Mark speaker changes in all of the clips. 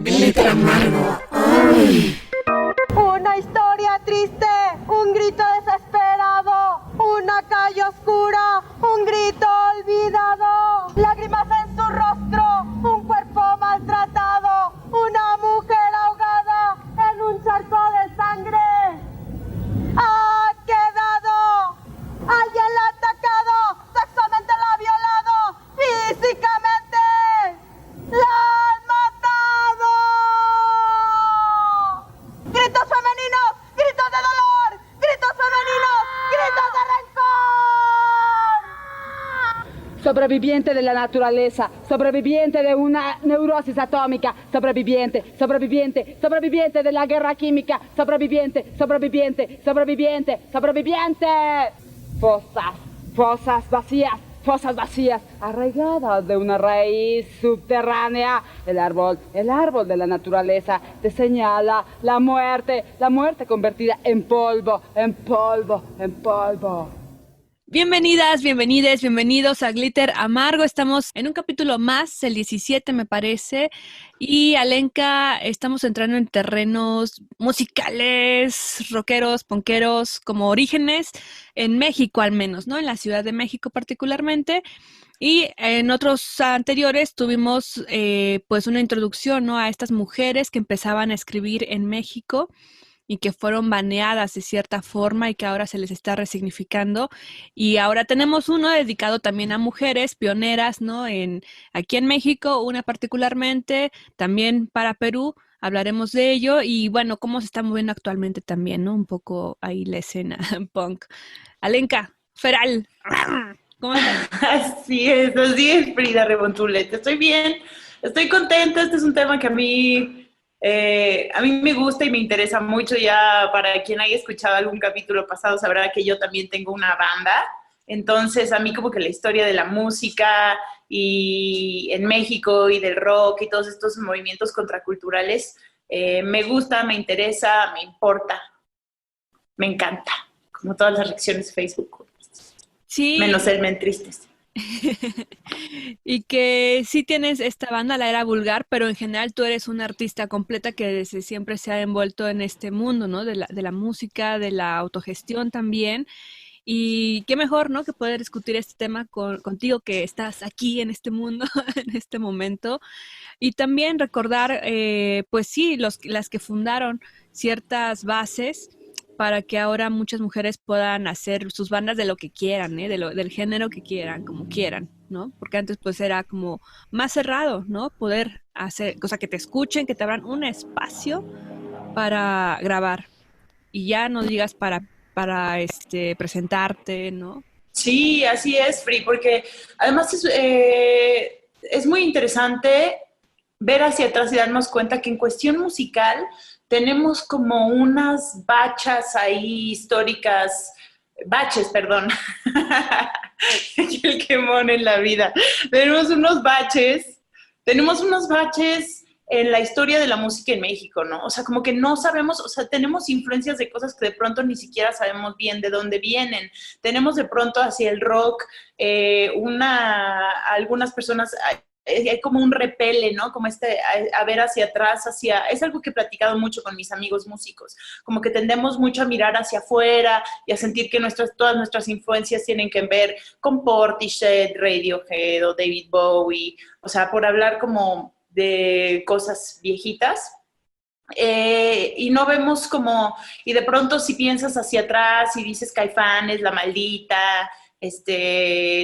Speaker 1: Glitter amargo. ¡Ay!
Speaker 2: Una historia triste, un grito desesperado, una calle oscura, un grito olvidado, lágrimas en su rostro, un cuerpo maltratado, una mujer ahogada en un charco de sangre. Ha quedado, alguien la ha atacado, sexualmente la ha violado, físicamente la han matado. ¡Gritos femeninos! ¡Gritos de dolor! ¡Gritos femeninos! ¡Gritos de rencor!
Speaker 3: Sobreviviente de la naturaleza, sobreviviente de una neurosis atómica, sobreviviente de la guerra química, sobreviviente. Fosas vacías, arraigadas de una raíz subterránea. El árbol de la naturaleza te señala la muerte convertida en polvo.
Speaker 4: Bienvenidas, bienvenidos a Glitter Amargo. Estamos en un capítulo más, el 17 me parece, y Alenka, estamos entrando en terrenos musicales, rockeros, punkeros, como orígenes, en México al menos, ¿no? En la Ciudad de México particularmente. Y en otros anteriores tuvimos pues una introducción, ¿no? A estas mujeres que empezaban a escribir en México y que fueron baneadas de cierta forma y que ahora se les está resignificando. Y ahora tenemos uno dedicado también a mujeres pioneras, ¿no? Aquí en México, una particularmente, también para Perú, hablaremos de ello y bueno, cómo se está moviendo actualmente también, ¿no? Un poco ahí la escena punk. Alenka, Feral, ¿cómo estás?
Speaker 5: Así es, Frida Rebontulet. Estoy bien, estoy contenta. Este es un tema que a mí me gusta y me interesa mucho. Ya para quien haya escuchado algún capítulo pasado sabrá que yo también tengo una banda. Entonces a mí como que la historia de la música y en México y del rock y todos estos movimientos contraculturales me gusta, me interesa, me importa, me encanta. Como todas las reacciones de Facebook.
Speaker 4: Sí.
Speaker 5: Menos el men tristes.
Speaker 4: Y que sí tienes esta banda, La Era Vulgar, pero en general tú eres una artista completa que desde siempre se ha envuelto en este mundo, ¿no? De la música, de la autogestión también. Y qué mejor, ¿no? Que poder discutir este tema contigo que estás aquí en este mundo, en este momento. Y también recordar, pues sí, las que fundaron ciertas bases para que ahora muchas mujeres puedan hacer sus bandas de lo que quieran, ¿eh? Del género que quieran, como quieran, ¿no? Porque antes pues era como más cerrado, ¿no? Poder hacer, o sea, que te escuchen, que te abran un espacio para grabar y ya no digas para presentarte, ¿no?
Speaker 5: Sí, así es, Free, porque además es muy interesante ver hacia atrás y darnos cuenta que en cuestión musical tenemos como unas baches, perdón, el quemón en la vida. Tenemos unos baches en la historia de la música en México, ¿no? O sea, como que no sabemos, o sea, tenemos influencias de cosas que de pronto ni siquiera sabemos bien de dónde vienen. Tenemos de pronto hacia el rock algunas personas... hay como un repele, ¿no? Como a ver hacia atrás, es algo que he platicado mucho con mis amigos músicos, como que tendemos mucho a mirar hacia afuera y a sentir que todas nuestras influencias tienen que ver con Portishead, Radiohead o David Bowie, o sea, por hablar como de cosas viejitas. Y no vemos como, y de pronto si piensas hacia atrás y dices Caifanes, La Maldita,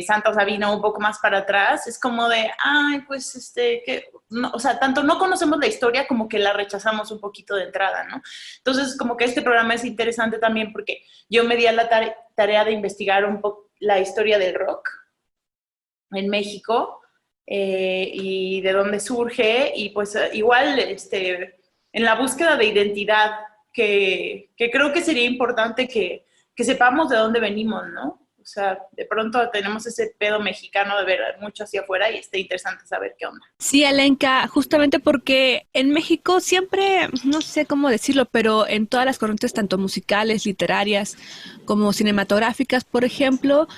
Speaker 5: Santa Sabina un poco más para atrás, es como de, ay, pues, no, o sea, tanto no conocemos la historia como que la rechazamos un poquito de entrada, ¿no? Entonces, como que este programa es interesante también porque yo me di a la tarea de investigar un poco la historia del rock en México y de dónde surge, y pues igual, en la búsqueda de identidad, que creo que sería importante que sepamos de dónde venimos, ¿no? O sea, de pronto tenemos ese pedo mexicano de ver mucho hacia afuera y está interesante saber qué onda.
Speaker 4: Sí, Alenka, justamente porque en México siempre, no sé cómo decirlo, pero en todas las corrientes, tanto musicales, literarias, como cinematográficas, por ejemplo,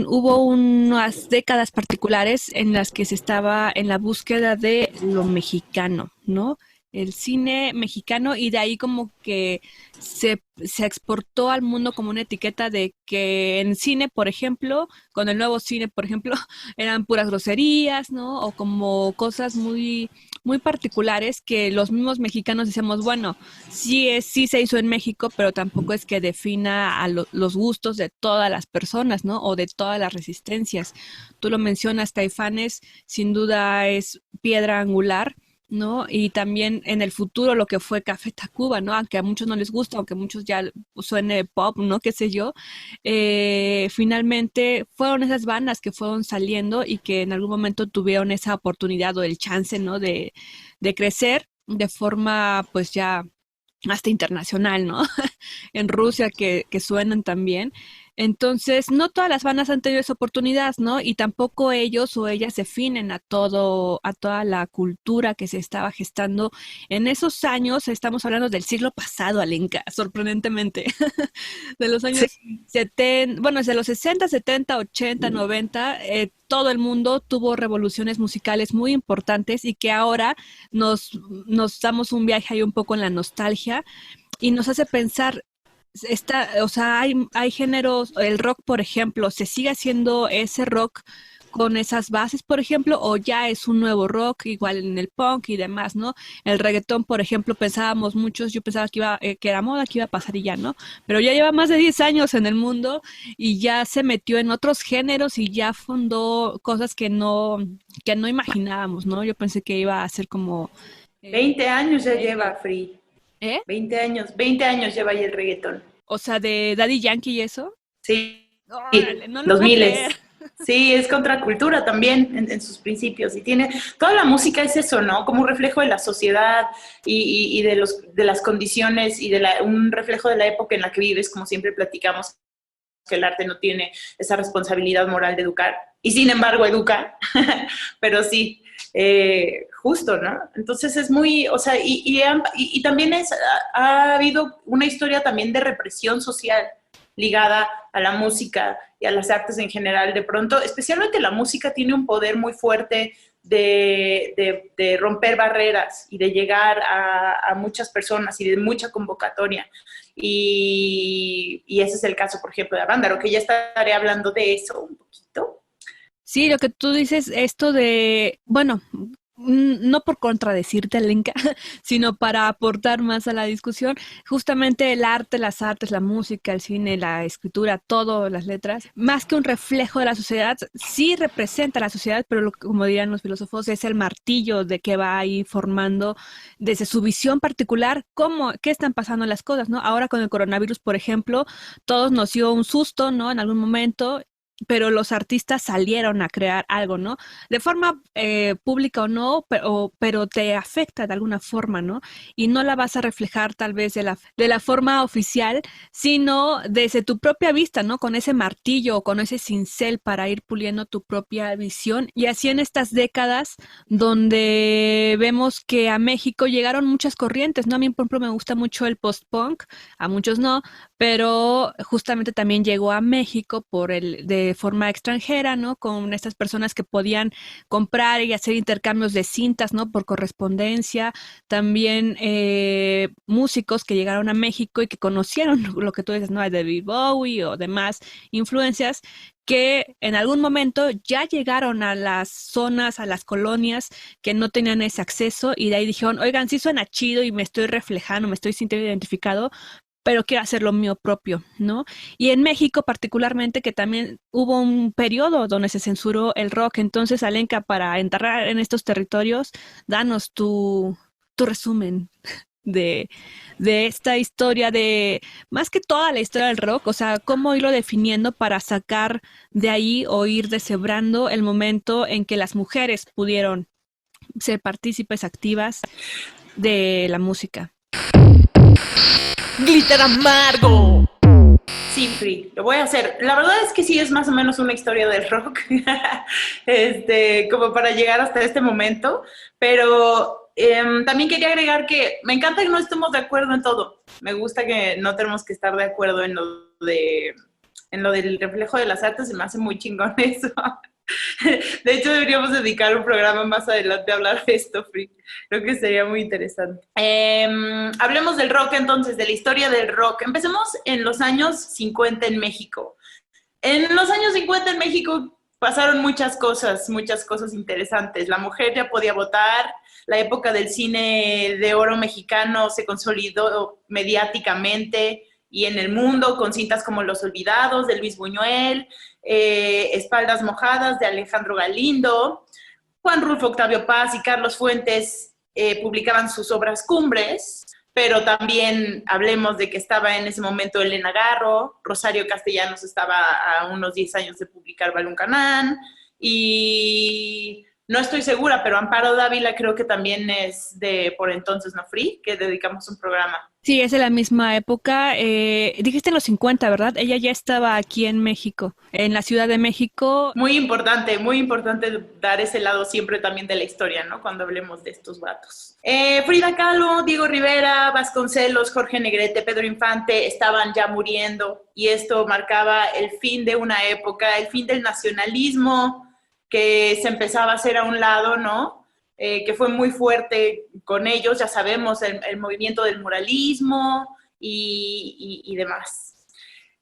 Speaker 4: hubo unas décadas particulares en las que se estaba en la búsqueda de lo mexicano, ¿no? El cine mexicano, y de ahí como que se exportó al mundo como una etiqueta de que en cine, por ejemplo, con el nuevo cine, por ejemplo, eran puras groserías, ¿no? O como cosas muy, muy particulares que los mismos mexicanos decíamos, bueno, sí se hizo en México, pero tampoco es que defina a los gustos de todas las personas, ¿no? O de todas las resistencias. Tú lo mencionas, Caifanes, sin duda es piedra angular, ¿no? Y también en el futuro lo que fue Café Tacuba, ¿no? Aunque a muchos no les gusta, aunque a muchos ya suene pop, ¿no? Qué sé yo. Finalmente fueron esas bandas que fueron saliendo y que en algún momento tuvieron esa oportunidad o el chance, ¿no? De crecer de forma, pues ya hasta internacional, ¿no? En Rusia que suenan también. Entonces, no todas las bandas han tenido esa oportunidad, ¿no? Y tampoco ellos o ellas definen a toda la cultura que se estaba gestando en esos años. Estamos hablando del siglo pasado, Alenka, sorprendentemente. De los
Speaker 5: Sí.
Speaker 4: años 70, bueno, desde los 60, 70, 80, 90, todo el mundo tuvo revoluciones musicales muy importantes y que ahora nos damos un viaje ahí un poco en la nostalgia y nos hace pensar, o sea, hay géneros, el rock, por ejemplo, ¿se sigue haciendo ese rock con esas bases, por ejemplo, o ya es un nuevo rock, igual en el punk y demás, ¿no? El reggaetón, por ejemplo, pensábamos muchos, yo pensaba que era moda, que iba a pasar y ya, ¿no? Pero ya lleva más de 10 años en el mundo y ya se metió en otros géneros y ya fundó cosas que no imaginábamos, ¿no? Yo pensé que iba a ser como...
Speaker 5: 20 años ya lleva Free.
Speaker 4: ¿Eh?
Speaker 5: 20 años lleva ahí el reggaetón.
Speaker 4: O sea, de Daddy Yankee y eso.
Speaker 5: Sí,
Speaker 4: Órale, no lo
Speaker 5: los
Speaker 4: puedo
Speaker 5: miles.
Speaker 4: creer.
Speaker 5: Sí, es contracultura también en sus principios. Y tiene, toda la música es eso, ¿no? Como un reflejo de la sociedad y de las condiciones y un reflejo de la época en la que vives, como siempre platicamos, que el arte no tiene esa responsabilidad moral de educar. Y sin embargo, educa. Pero sí, justo, ¿no? Entonces es muy, o sea, y también ha habido una historia también de represión social ligada a la música y a las artes en general. De pronto, especialmente la música tiene un poder muy fuerte de romper barreras y de llegar a muchas personas y de mucha convocatoria. Y ese es el caso, por ejemplo, de Avándaro, que ya estaré hablando de eso un poquito.
Speaker 4: Sí, lo que tú dices, esto de, bueno, no por contradecirte, Alenka, sino para aportar más a la discusión, justamente el arte, las artes, la música, el cine, la escritura, todo, las letras, más que un reflejo de la sociedad, sí representa a la sociedad, pero como dirían los filósofos, es el martillo de que va ahí formando desde su visión particular qué están pasando las cosas, ¿no? Ahora con el coronavirus, por ejemplo, todos nos dio un susto, ¿no? En algún momento, pero los artistas salieron a crear algo, ¿no? De forma pública o no, pero te afecta de alguna forma, ¿no? Y no la vas a reflejar tal vez de la forma oficial, sino desde tu propia vista, ¿no? Con ese martillo o con ese cincel para ir puliendo tu propia visión. Y así en estas décadas donde vemos que a México llegaron muchas corrientes, ¿no? A mí, por ejemplo, me gusta mucho el post-punk, a muchos no, pero justamente también llegó a México de forma extranjera, ¿no? Con estas personas que podían comprar y hacer intercambios de cintas, ¿no? Por correspondencia. También músicos que llegaron a México y que conocieron lo que tú dices, ¿no? De David Bowie o demás influencias que en algún momento ya llegaron a las zonas, a las colonias que no tenían ese acceso y de ahí dijeron, oigan, sí suena chido y me estoy reflejando, me estoy sintiendo identificado, pero quiero hacer lo mío propio, ¿no? Y en México particularmente, que también hubo un periodo donde se censuró el rock. Entonces, Alenka, para entrar en estos territorios, danos tu resumen de esta historia, de más que toda la historia del rock, o sea, cómo irlo definiendo para sacar de ahí o ir deshebrando el momento en que las mujeres pudieron ser partícipes activas de la música.
Speaker 1: Glitter amargo.
Speaker 5: Sí, Free, lo voy a hacer. La verdad es que sí es más o menos una historia del rock, como para llegar hasta este momento, pero también quería agregar que me encanta que no estemos de acuerdo en todo. Me gusta que no tenemos que estar de acuerdo en lo de en lo del reflejo de las artes, se me hace muy chingón eso. De hecho, deberíamos dedicar un programa más adelante a hablar de esto, Free. Creo que sería muy interesante. Hablemos del rock entonces, de la historia del rock. Empecemos en los años 50 en México. En los años 50 en México pasaron muchas cosas interesantes. La mujer ya podía votar, la época del cine de oro mexicano se consolidó mediáticamente y en el mundo con cintas como Los Olvidados de Luis Buñuel, Espaldas Mojadas de Alejandro Galindo, Juan Rulfo Octavio Paz y Carlos Fuentes publicaban sus obras cumbres, pero también hablemos de que estaba en ese momento Elena Garro, Rosario Castellanos estaba a unos 10 años de publicar Baluncanán, y no estoy segura, pero Amparo Dávila creo que también es de por entonces, ¿no, Free? Que dedicamos un programa.
Speaker 4: Sí, es de la misma época. Dijiste en los 50, ¿verdad? Ella ya estaba aquí en México, en la Ciudad de México.
Speaker 5: Muy importante dar ese lado siempre también de la historia, ¿no? Cuando hablemos de estos vatos. Frida Kahlo, Diego Rivera, Vasconcelos, Jorge Negrete, Pedro Infante estaban ya muriendo y esto marcaba el fin de una época, el fin del nacionalismo que se empezaba a hacer a un lado, ¿no? Que fue muy fuerte con ellos, ya sabemos, el movimiento del muralismo y demás.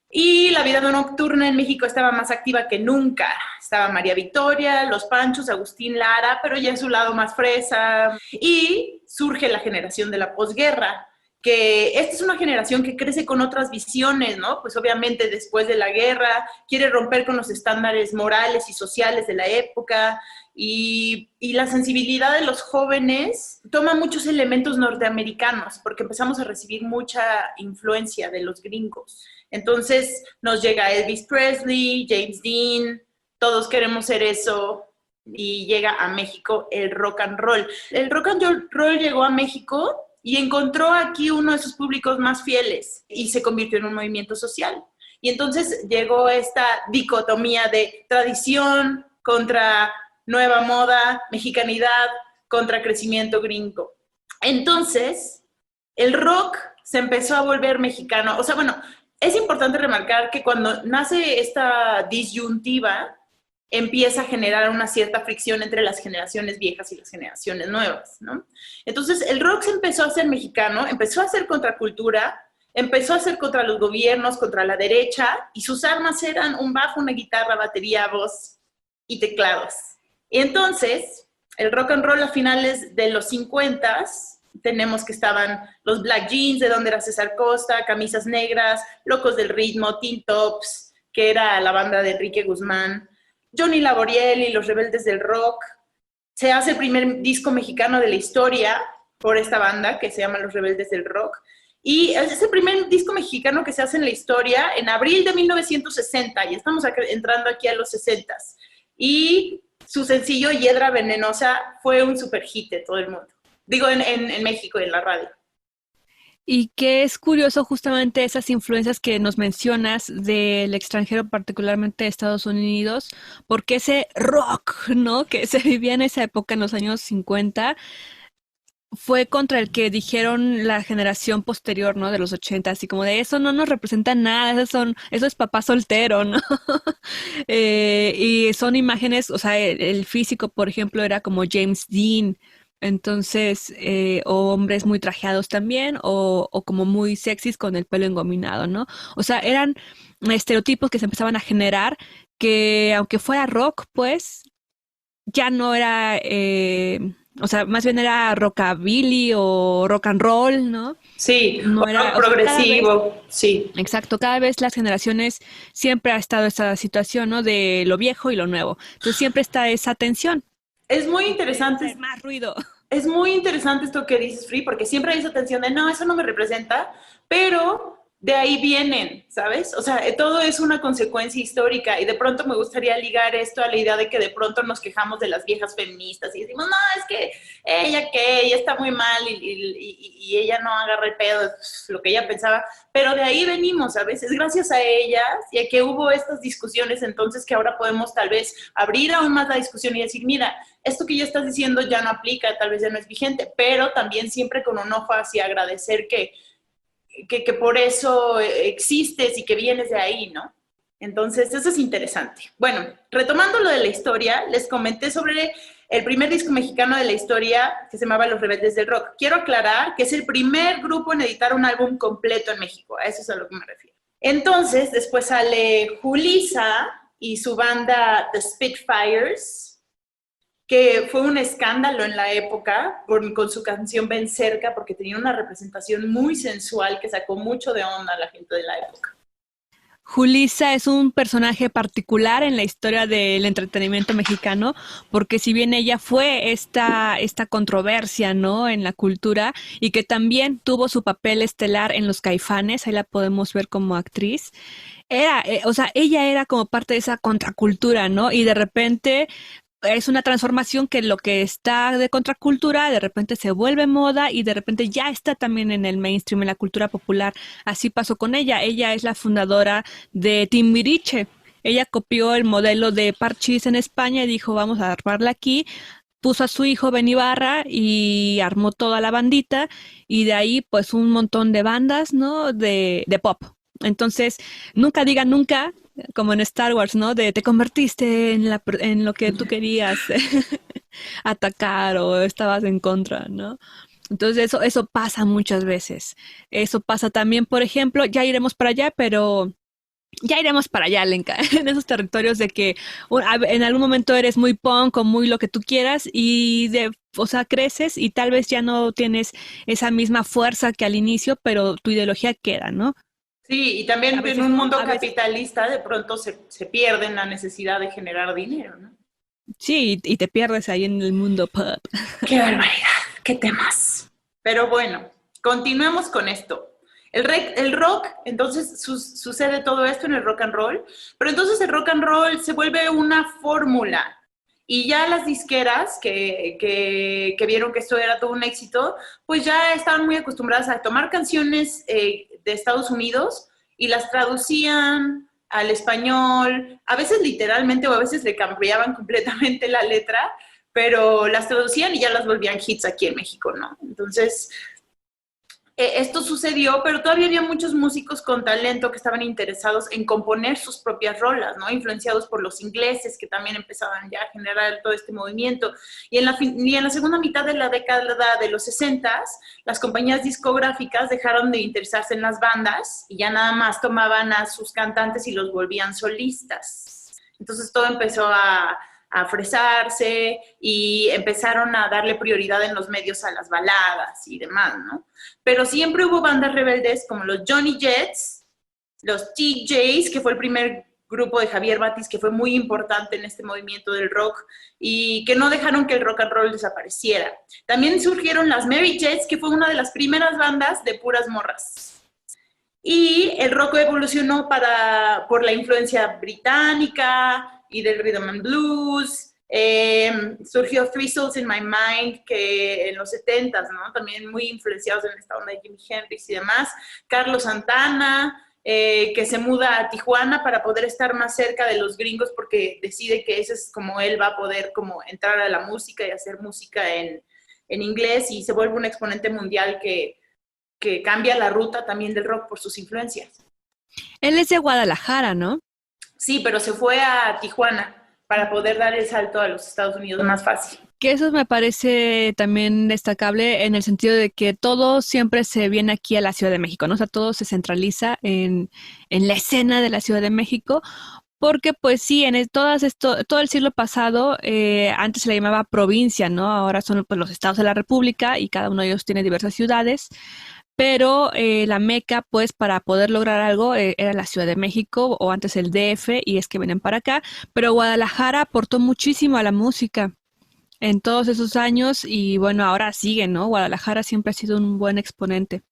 Speaker 5: Y la vida nocturna en México estaba más activa que nunca. Estaba María Victoria, Los Panchos, Agustín Lara, pero ya en su lado más fresa. Y surge la generación de la posguerra, que esta es una generación que crece con otras visiones, ¿no? Pues obviamente después de la guerra quiere romper con los estándares morales y sociales de la época, y la sensibilidad de los jóvenes toma muchos elementos norteamericanos, porque empezamos a recibir mucha influencia de los gringos. Entonces nos llega Elvis Presley, James Dean, todos queremos ser eso, y llega a México el rock and roll. El rock and roll llegó a México y encontró aquí uno de sus públicos más fieles y se convirtió en un movimiento social. Y entonces llegó esta dicotomía de tradición contra nueva moda, mexicanidad contra crecimiento gringo. Entonces, el rock se empezó a volver mexicano. O sea, bueno, es importante remarcar que cuando nace esta disyuntiva, empieza a generar una cierta fricción entre las generaciones viejas y las generaciones nuevas, ¿no? Entonces, el rock se empezó a hacer mexicano, empezó a hacer contracultura, empezó a hacer contra los gobiernos, contra la derecha, y sus armas eran un bajo, una guitarra, batería, voz y teclados. Y entonces, el rock and roll a finales de los 50s, tenemos que estaban los Black Jeans, de donde era César Costa, Camisas Negras, Locos del Ritmo, Teen Tops, que era la banda de Enrique Guzmán, Johnny Laboriel y los Rebeldes del Rock. Se hace el primer disco mexicano de la historia por esta banda que se llama Los Rebeldes del Rock. Y es el primer disco mexicano que se hace en la historia en abril de 1960. Y estamos entrando aquí a los 60s. Y su sencillo Hiedra Venenosa fue un super hit de todo el mundo. Digo, en México, en la radio.
Speaker 4: Y que es curioso justamente esas influencias que nos mencionas del extranjero, particularmente de Estados Unidos, porque ese rock, ¿no?, que se vivía en esa época, en los años 50, fue contra el que dijeron la generación posterior, ¿no?, de los 80, así como de eso no nos representa nada, eso es papá soltero, ¿no? Y son imágenes, o sea, el físico, por ejemplo, era como James Dean. Entonces, o hombres muy trajeados también, o como muy sexys con el pelo engominado, ¿no? O sea, eran estereotipos que se empezaban a generar que, aunque fuera rock, pues, ya no era, o sea, más bien era rockabilly o rock and roll, ¿no?
Speaker 5: Sí,
Speaker 4: no
Speaker 5: o
Speaker 4: era
Speaker 5: rock progresivo, sí.
Speaker 4: Exacto, cada vez las generaciones siempre ha estado esa situación, ¿no?, de lo viejo y lo nuevo. Entonces siempre está esa tensión.
Speaker 5: Es muy interesante.
Speaker 4: Más ruido.
Speaker 5: Es muy interesante esto que dices, Free, porque siempre hay esa tensión de, no, eso no me representa, pero de ahí vienen, ¿sabes? O sea, todo es una consecuencia histórica y de pronto me gustaría ligar esto a la idea de que de pronto nos quejamos de las viejas feministas y decimos, no, es que ella está muy mal y ella no agarra el pedo, lo que ella pensaba, pero de ahí venimos, ¿sabes? Es gracias a ellas y a que hubo estas discusiones entonces que ahora podemos tal vez abrir aún más la discusión y decir, mira, esto que ya estás diciendo ya no aplica, tal vez ya no es vigente, pero también siempre con un ojo hacia agradecer que por eso existes y que vienes de ahí, ¿no? Entonces, eso es interesante. Bueno, retomando lo de la historia, les comenté sobre el primer disco mexicano de la historia que se llamaba Los Rebeldes del Rock. Quiero aclarar que es el primer grupo en editar un álbum completo en México, a eso es a lo que me refiero. Entonces, después sale Julissa y su banda The Spitfires, que fue un escándalo en la época con su canción Ven Cerca, porque tenía una representación muy sensual que sacó mucho de onda a la gente de la época.
Speaker 4: Julissa es un personaje particular en la historia del entretenimiento mexicano, porque si bien ella fue esta controversia, ¿no?, en la cultura, y que también tuvo su papel estelar en Los Caifanes, ahí la podemos ver como actriz, ella era como parte de esa contracultura, ¿no? Y de repente es una transformación que lo que está de contracultura de repente se vuelve moda y de repente ya está también en el mainstream, en la cultura popular. Así pasó con ella. Ella es la fundadora de Timbiriche. Ella copió el modelo de Parchís en España y dijo, vamos a armarla aquí. Puso a su hijo Ben Ibarra y armó toda la bandita y de ahí pues un montón de bandas, ¿no?, de pop. Entonces, nunca diga nunca, como en Star Wars, ¿no? De te convertiste en lo que tú querías atacar o estabas en contra, ¿no? Entonces eso pasa muchas veces. Eso pasa también, por ejemplo, ya iremos para allá, pero ya iremos para allá, Lenka, en esos territorios de que en algún momento eres muy punk o muy lo que tú quieras y creces y tal vez ya no tienes esa misma fuerza que al inicio, pero tu ideología queda, ¿no?
Speaker 5: Sí, y también en un mundo capitalista de pronto se pierde en la necesidad de generar dinero, ¿no?
Speaker 4: Sí, y te pierdes ahí en el mundo pop.
Speaker 5: ¡Qué barbaridad! ¡Qué temas! Pero bueno, continuemos con esto. El rock, entonces sucede todo esto en el rock and roll, pero entonces el rock and roll se vuelve una fórmula. Y ya las disqueras que vieron que esto era todo un éxito, pues ya estaban muy acostumbradas a tomar canciones de Estados Unidos y las traducían al español, a veces literalmente o a veces le cambiaban completamente la letra, pero las traducían y ya las volvían hits aquí en México, ¿no? Entonces, esto sucedió, pero todavía había muchos músicos con talento que estaban interesados en componer sus propias rolas, ¿no? Influenciados por los ingleses, que también empezaban ya a generar todo este movimiento. Y en la segunda mitad de la década de los 60s, las compañías discográficas dejaron de interesarse en las bandas y ya nada más tomaban a sus cantantes y los volvían solistas. Entonces todo empezó a fresarse y empezaron a darle prioridad en los medios a las baladas y demás, ¿no? Pero siempre hubo bandas rebeldes como los Johnny Jets, los TJs, que fue el primer grupo de Javier Batis, que fue muy importante en este movimiento del rock y que no dejaron que el rock and roll desapareciera. También surgieron las Mary Jets, que fue una de las primeras bandas de puras morras. Y el rock evolucionó por la influencia británica y del rhythm and blues. Surgió Three Souls in My Mind, que en los 70s, ¿no? También muy influenciados en esta onda de Jimi Hendrix y demás. Carlos Santana, que se muda a Tijuana para poder estar más cerca de los gringos porque decide que ese es como él va a poder como entrar a la música y hacer música en inglés y se vuelve un exponente mundial que cambia la ruta también del rock por sus influencias.
Speaker 4: Él es de Guadalajara, ¿no?
Speaker 5: Sí, pero se fue a Tijuana para poder dar el salto a los Estados Unidos más fácil.
Speaker 4: Que eso me parece también destacable en el sentido de que todo siempre se viene aquí a la Ciudad de México, ¿no? O sea, todo se centraliza en la escena de la Ciudad de México, porque pues sí, todo el siglo pasado, antes se le llamaba provincia, ¿no? Ahora son pues, los estados de la República y cada uno de ellos tiene diversas ciudades. Pero la meca, pues, para poder lograr algo era la Ciudad de México o antes el DF y es que vienen para acá. Pero Guadalajara aportó muchísimo a la música en todos esos años y bueno, ahora sigue, ¿no? Guadalajara siempre ha sido un buen exponente.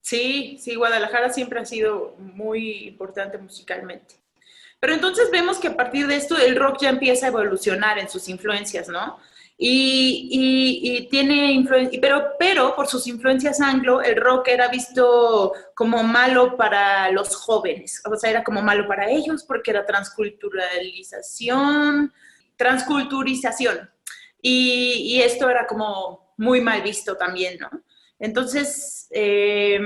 Speaker 5: Sí, Guadalajara siempre ha sido muy importante musicalmente. Pero entonces vemos que a partir de esto el rock ya empieza a evolucionar en sus influencias, ¿no? Y tiene influencia, pero por sus influencias anglo, el rock era visto como malo para los jóvenes, o sea, era como malo para ellos porque era transculturización, y esto era como muy mal visto también, ¿no? Entonces, se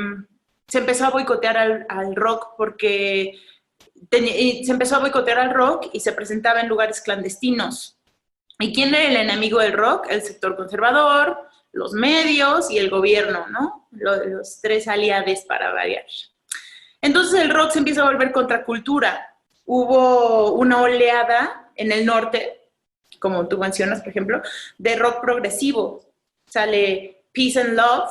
Speaker 5: empezó a boicotear al rock porque y se empezó a boicotear al rock y se presentaba en lugares clandestinos. ¿Y quién era el enemigo del rock? El sector conservador, los medios y el gobierno, ¿no? Los tres aliados para variar. Entonces el rock se empieza a volver contracultura. Hubo una oleada en el norte, como tú mencionas, por ejemplo, de rock progresivo. Sale Peace and Love,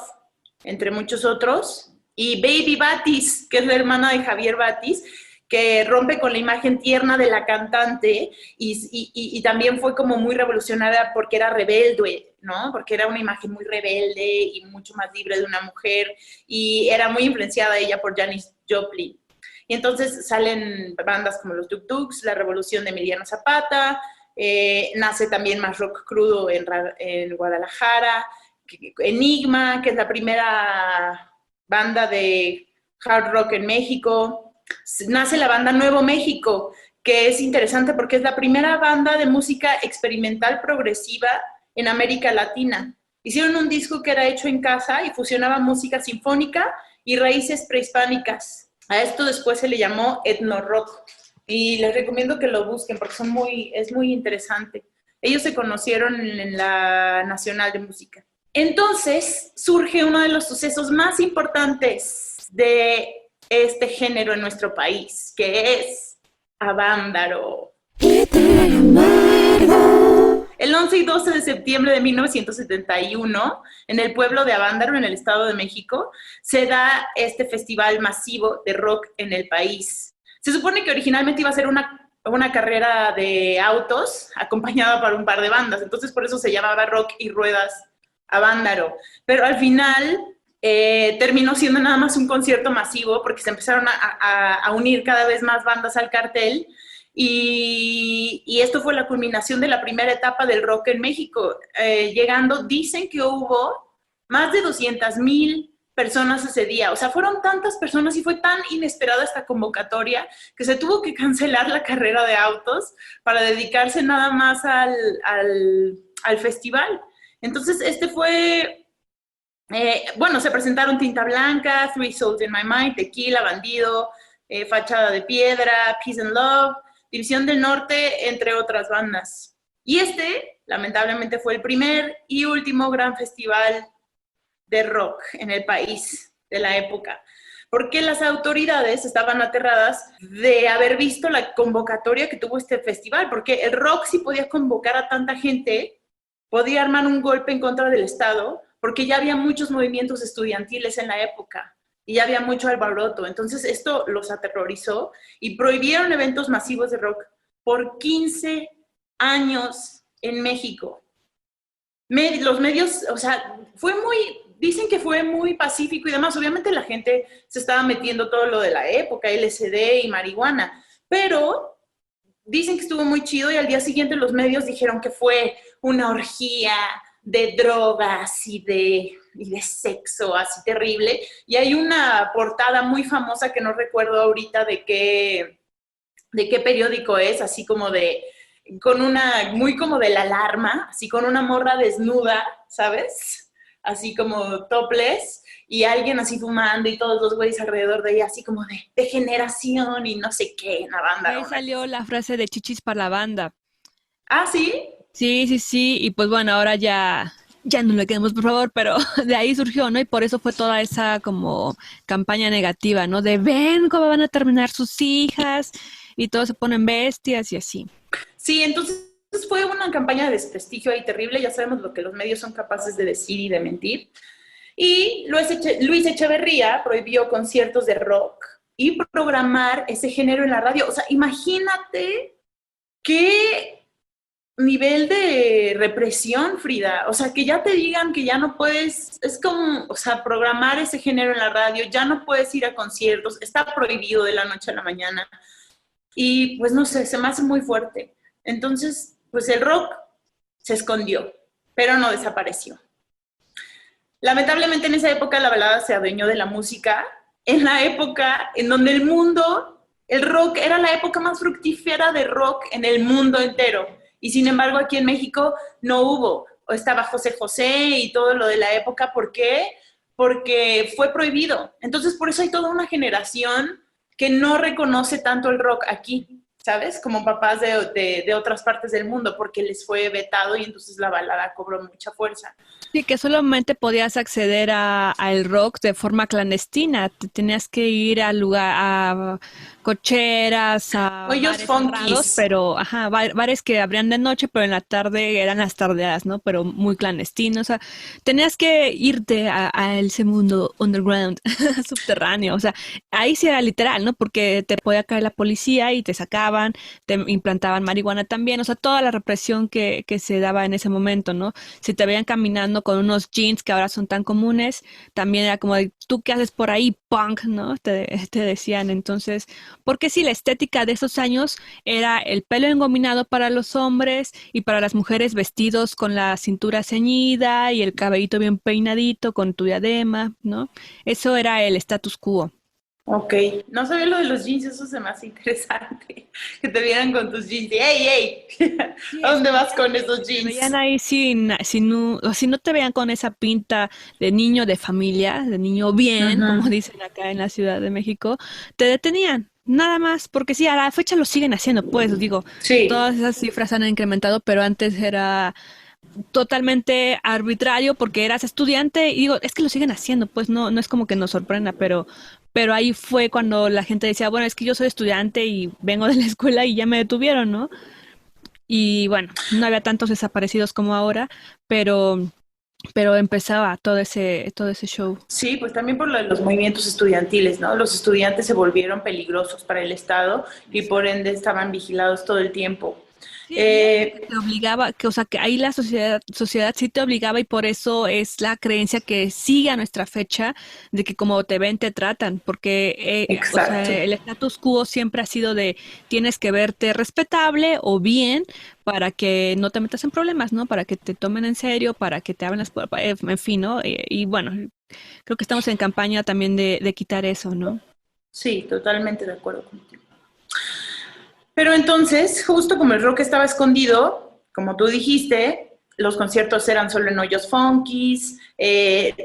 Speaker 5: entre muchos otros, y Baby Batis, que es la hermana de Javier Batis, que rompe con la imagen tierna de la cantante y también fue como muy revolucionaria porque era rebelde, ¿no? Porque era una imagen muy rebelde y mucho más libre de una mujer y era muy influenciada ella por Janis Joplin. Y entonces salen bandas como los Tuk Tuks, La Revolución de Emiliano Zapata, nace también más rock crudo en Guadalajara, Enigma, que es la primera banda de hard rock en México. Nace la banda Nuevo México, que es interesante porque es la primera banda de música experimental progresiva en América Latina. Hicieron un disco que era hecho en casa y fusionaba música sinfónica y raíces prehispánicas. A esto después se le llamó etno rock. Y les recomiendo que lo busquen porque es muy interesante. Ellos se conocieron en la Nacional de Música. Entonces surge uno de los sucesos más importantes de este género en nuestro país, que es Avándaro. El 11 y 12 de septiembre de 1971, en el pueblo de Avándaro, en el Estado de México, se da este festival masivo de rock en el país. Se supone que originalmente iba a ser una carrera de autos acompañada por un par de bandas, entonces por eso se llamaba Rock y Ruedas Avándaro. Pero al final terminó siendo nada más un concierto masivo porque se empezaron a unir cada vez más bandas al cartel y esto fue la culminación de la primera etapa del rock en México. Dicen que hubo más de 200,000 personas ese día. O sea, fueron tantas personas y fue tan inesperada esta convocatoria que se tuvo que cancelar la carrera de autos para dedicarse nada más al festival. Entonces, se presentaron Tinta Blanca, Three Souls in My Mind, Tequila, Bandido, Fachada de Piedra, Peace and Love, División del Norte, entre otras bandas. Y lamentablemente, fue el primer y último gran festival de rock en el país de la época, porque las autoridades estaban aterradas de haber visto la convocatoria que tuvo este festival, porque el rock sí podía convocar a tanta gente, podía armar un golpe en contra del Estado, porque ya había muchos movimientos estudiantiles en la época y ya había mucho alboroto. Entonces esto los aterrorizó y prohibieron eventos masivos de rock por 15 años en México. Los medios, o sea, dicen que fue muy pacífico y demás. Obviamente la gente se estaba metiendo todo lo de la época, LSD y marihuana, pero dicen que estuvo muy chido y al día siguiente los medios dijeron que fue una orgía de drogas y de sexo así terrible. Y hay una portada muy famosa que no recuerdo ahorita de qué periódico es, así como muy como de La Alarma, así con una morra desnuda, ¿sabes? Así como topless, y alguien así fumando y todos los güeyes alrededor de ella, así como de degeneración y no sé qué, en la banda.
Speaker 4: Ahí salió la frase de chichis para la banda.
Speaker 5: ¿Ah, sí?
Speaker 4: Sí, y pues bueno, ahora ya no le quedemos, por favor, pero de ahí surgió, ¿no? Y por eso fue toda esa como campaña negativa, ¿no? De ven cómo van a terminar sus hijas y todos se ponen bestias y así.
Speaker 5: Sí, entonces fue una campaña de desprestigio ahí terrible, ya sabemos lo que los medios son capaces de decir y de mentir. Y Luis Echeverría prohibió conciertos de rock y programar ese género en la radio. O sea, imagínate qué nivel de represión, Frida. O sea, que ya te digan que ya no puedes, es como, o sea, programar ese género en la radio, ya no puedes ir a conciertos, está prohibido de la noche a la mañana. Y pues no sé, se me hace muy fuerte. Entonces, pues el rock se escondió, pero no desapareció. Lamentablemente en esa época la balada se adueñó de la música, en la época en donde el rock era la época más fructífera de rock en el mundo entero. Y sin embargo aquí en México no hubo. Estaba José José y todo lo de la época. ¿Por qué? Porque fue prohibido. Entonces por eso hay toda una generación que no reconoce tanto el rock aquí, ¿sabes? Como papás de otras partes del mundo, porque les fue vetado y entonces la balada cobró mucha fuerza.
Speaker 4: Sí, que solamente podías acceder al rock de forma clandestina. Te tenías que ir al lugar, a cocheras, a
Speaker 5: Hoyos
Speaker 4: bares cerrados,
Speaker 5: funkies.
Speaker 4: pero, ajá, bares que abrían de noche, pero en la tarde eran las tardeadas, ¿no? Pero muy clandestinos. O sea, tenías que irte a ese mundo underground, subterráneo. O sea, ahí sí era literal, ¿no? Porque te podía caer la policía y te sacaban, te implantaban marihuana también. O sea, toda la represión que se daba en ese momento, ¿no? Si te veían caminando con unos jeans que ahora son tan comunes, también era como de, ¿tú qué haces por ahí, punk? ¿No? Te decían. Entonces, porque sí, la estética de esos años era el pelo engominado para los hombres y para las mujeres vestidos con la cintura ceñida y el cabellito bien peinadito con tu diadema, ¿no? Eso era el status quo.
Speaker 5: Ok, no sabía lo de los jeans, eso se me hace interesante, que te vieran con tus jeans y ¡ey, ey!
Speaker 4: Sí,
Speaker 5: ¿A dónde vas con
Speaker 4: te
Speaker 5: esos
Speaker 4: te
Speaker 5: jeans?
Speaker 4: veían ahí o si no te veían con esa pinta de niño de familia, de niño bien, como
Speaker 5: Ujú.
Speaker 4: dicen acá en la Ciudad de México, te detenían. Nada más, porque sí, a la fecha lo siguen haciendo, pues digo,
Speaker 5: Sí,
Speaker 4: todas esas cifras han incrementado, pero antes era totalmente arbitrario porque eras estudiante y digo, es que lo siguen haciendo, pues no es como que nos sorprenda, pero ahí fue cuando la gente decía, bueno, es que yo soy estudiante y vengo de la escuela y ya me detuvieron, ¿no? Y bueno, no había tantos desaparecidos como ahora, pero, pero empezaba todo ese show.
Speaker 5: sí, pues también por lo de los movimientos estudiantiles, ¿no? Los estudiantes se volvieron peligrosos para el Estado y por ende estaban vigilados todo el tiempo.
Speaker 4: Sí, y era porque
Speaker 5: Eh,
Speaker 4: te obligaba, que, o sea, que ahí la sociedad sí te obligaba y por eso es la creencia que sigue a nuestra fecha de que como te ven, te tratan, porque, o sea,
Speaker 5: exacto.
Speaker 4: el status quo siempre ha sido de tienes que verte respetable o bien para que no te metas en problemas, ¿no? Para que te tomen en serio, para que te abran las puertas, en fin, ¿no? Y bueno, creo que estamos en campaña también de quitar eso, ¿no?
Speaker 5: Sí, totalmente de acuerdo contigo. Pero entonces, justo como el rock estaba escondido, como tú dijiste, los conciertos eran solo en hoyos funkies,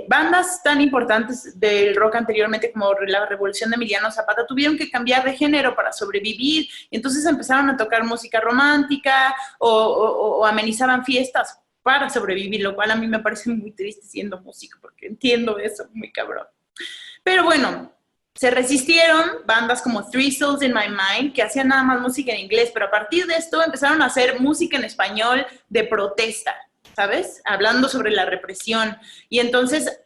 Speaker 5: bandas tan importantes del rock anteriormente como la Revolución de Emiliano Zapata tuvieron que cambiar de género para sobrevivir, y entonces empezaron a tocar música romántica o amenizaban fiestas para sobrevivir, lo cual a mí me parece muy triste siendo músico, porque entiendo eso muy cabrón. Pero bueno, se resistieron bandas como Three Souls in My Mind, que hacían nada más música en inglés, pero a partir de esto empezaron a hacer música en español de protesta, ¿sabes? Hablando sobre la represión. Y entonces,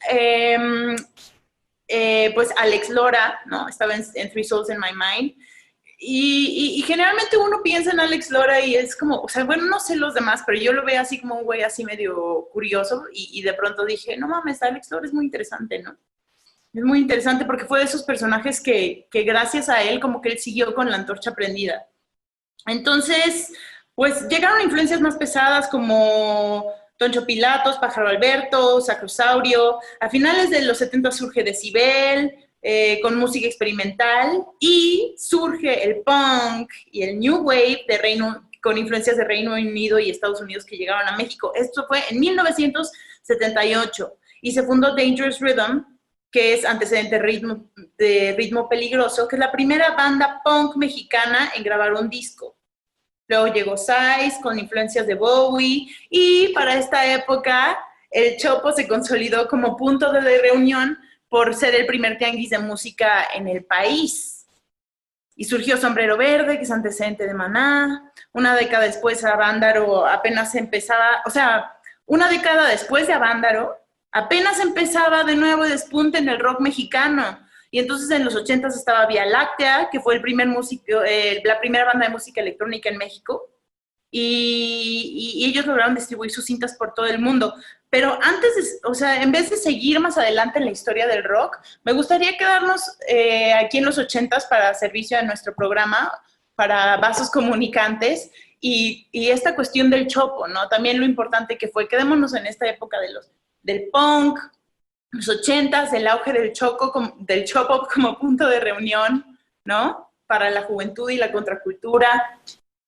Speaker 5: pues Alex Lora, ¿no? Estaba en Three Souls in My Mind. Y generalmente uno piensa en Alex Lora y es como, o sea, bueno, no sé los demás, pero yo lo veo así como un güey así medio curioso y de pronto dije, no mames, Alex Lora es muy interesante, ¿no? Es muy interesante porque fue de esos personajes que gracias a él como que él siguió con la antorcha prendida. Entonces, pues llegaron influencias más pesadas como Toncho Pilatos, Pájaro Alberto, Sacrosaurio. A finales de los 70 surge Decibel, con música experimental, y surge el punk y el new wave con influencias de Reino Unido y Estados Unidos que llegaron a México. Esto fue en 1978 y se fundó Dangerous Rhythm, que es antecedente de Ritmo Peligroso, que es la primera banda punk mexicana en grabar un disco. Luego llegó Size con influencias de Bowie y para esta época el Chopo se consolidó como punto de reunión por ser el primer tianguis de música en el país. Y surgió Sombrero Verde, que es antecedente de Maná. Una década después Avándaro apenas empezaba, o sea, una década después de Avándaro apenas empezaba de nuevo el despunte en el rock mexicano. Y entonces en los 80s estaba Vía Láctea, que fue la primera banda de música electrónica en México. Y ellos lograron distribuir sus cintas por todo el mundo. Pero antes, o sea, en vez de seguir más adelante en la historia del rock, me gustaría quedarnos aquí en los 80s para servicio de nuestro programa, para vasos comunicantes, y esta cuestión del chopo, ¿no? También lo importante que fue, quedémonos en esta época del punk, los 80s, el auge del chopo como punto de reunión, ¿no? Para la juventud y la contracultura.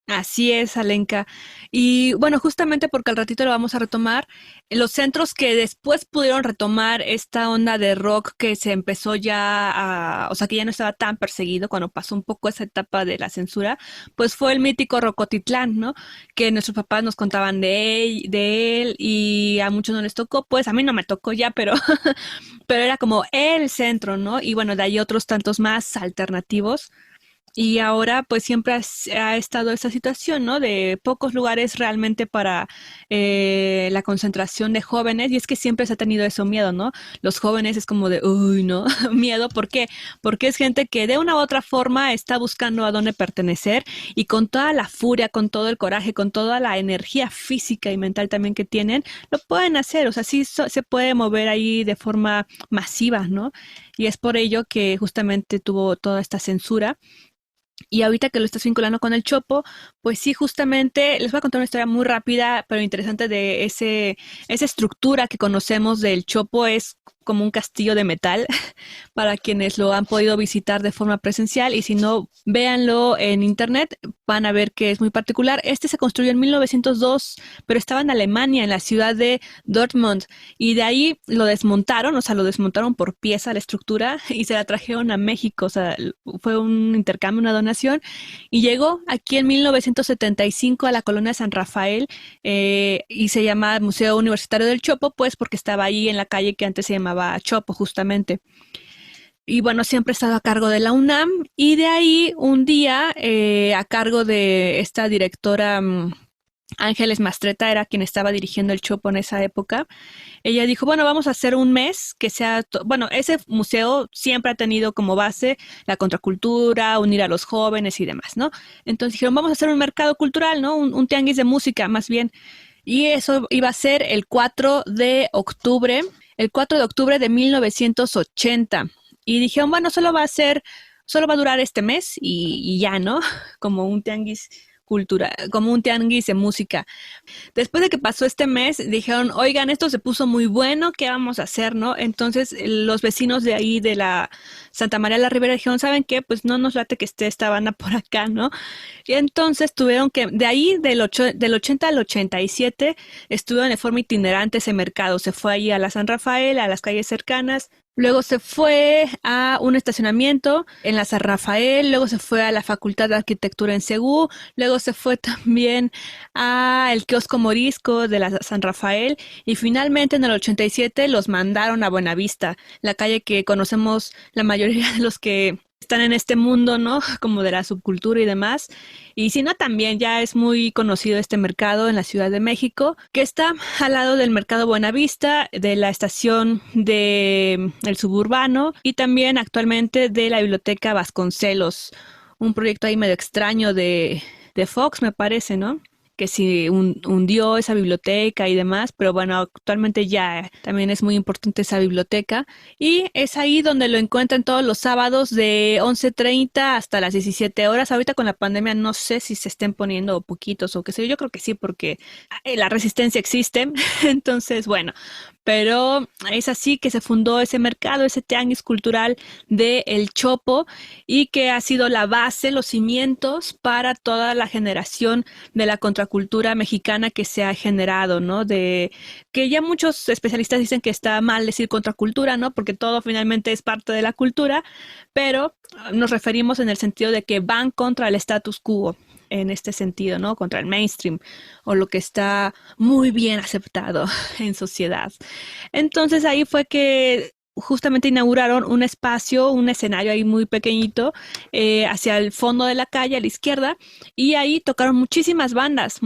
Speaker 4: Así es, Alenka. Y bueno, justamente porque al ratito lo vamos a retomar, los centros que después pudieron retomar esta onda de rock que se empezó ya o sea, que ya no estaba tan perseguido cuando pasó un poco esa etapa de la censura, pues fue el mítico Rocotitlán, ¿no? Que nuestros papás nos contaban de él y a muchos no les tocó, pues a mí no me tocó ya, pero, pero era como el centro, ¿no? Y bueno, de ahí otros tantos más alternativos. Y ahora pues siempre ha estado esa situación, ¿no? De pocos lugares realmente para la concentración de jóvenes y es que siempre se ha tenido eso miedo, ¿no? Los jóvenes es como de, uy, ¿no? Miedo, ¿por qué? Porque es gente que de una u otra forma está buscando a dónde pertenecer y con toda la furia, con todo el coraje, con toda la energía física y mental también que tienen, lo pueden hacer, o sea, sí se puede mover ahí de forma masiva, ¿no? Y es por ello que justamente tuvo toda esta censura. Y ahorita que lo estás vinculando con el Chopo, pues sí, justamente les voy a contar una historia muy rápida, pero interesante de esa estructura que conocemos del Chopo. Es como un castillo de metal para quienes lo han podido visitar de forma presencial y si no, véanlo en internet, van a ver que es muy particular. Este se construyó en 1902, pero estaba en Alemania, en la ciudad de Dortmund, y de ahí lo desmontaron, o sea, lo desmontaron por pieza la estructura y se la trajeron a México, o sea, fue un intercambio, una donación, y llegó aquí en 1975 a la colonia San Rafael, y se llama Museo Universitario del Chopo, pues porque estaba ahí en la calle que antes se llamaba Chopo, justamente. Y bueno, siempre he estado a cargo de la UNAM y de ahí un día a cargo de esta directora Ángeles Mastreta, era quien estaba dirigiendo el Chopo en esa época. Ella dijo, bueno, vamos a hacer un mes que sea, bueno, ese museo siempre ha tenido como base la contracultura, unir a los jóvenes y demás, ¿no? Entonces dijeron, vamos a hacer un mercado cultural, ¿no? Un tianguis de música, más bien. Y eso iba a ser el 4 de octubre, el 4 de octubre de 1980. Y dijeron, bueno, solo va a durar este mes y ya, ¿no? Como un tianguis cultura, como un tianguis de música. Después de que pasó este mes, dijeron, oigan, esto se puso muy bueno, ¿qué vamos a hacer, no? Entonces, los vecinos de ahí, de la Santa María de la Ribera, dijeron, ¿saben qué? Pues no nos late que esté esta banda por acá, ¿no? Y entonces tuvieron que, de ahí, del 80 al 87, estuvieron de forma itinerante ese mercado. Se fue ahí a la San Rafael, a las calles cercanas. Luego se fue a un estacionamiento en la San Rafael, luego se fue a la Facultad de Arquitectura en Cegú, luego se fue también a el kiosco Morisco de la San Rafael y finalmente en el 87 los mandaron a Buenavista, la calle que conocemos la mayoría de los que están en este mundo, ¿no? Como de la subcultura y demás. Y si no, también ya es muy conocido este mercado en la Ciudad de México, que está al lado del Mercado Buenavista, de la estación de el suburbano y también actualmente de la Biblioteca Vasconcelos, un proyecto ahí medio extraño de Fox, me parece, ¿no? Que si hundió esa biblioteca y demás, pero bueno, actualmente ya también es muy importante esa biblioteca y es ahí donde lo encuentran todos los sábados de 11:30 hasta las 17 horas. Ahorita con la pandemia no sé si se estén poniendo poquitos o qué sé yo, creo que sí porque la resistencia existe, entonces bueno, pero es así que se fundó ese mercado, ese tianguis cultural de El Chopo y que ha sido la base, los cimientos para toda la generación de la contracultura mexicana que se ha generado, ¿no? De que ya muchos especialistas dicen que está mal decir contracultura, ¿no? Porque todo finalmente es parte de la cultura, pero nos referimos en el sentido de que van contra el status quo. En este sentido, ¿no? Contra el mainstream o lo que está muy bien aceptado en sociedad. Entonces ahí fue que justamente inauguraron un espacio, un escenario ahí muy pequeñito hacia el fondo de la calle a la izquierda y ahí tocaron muchísimas bandas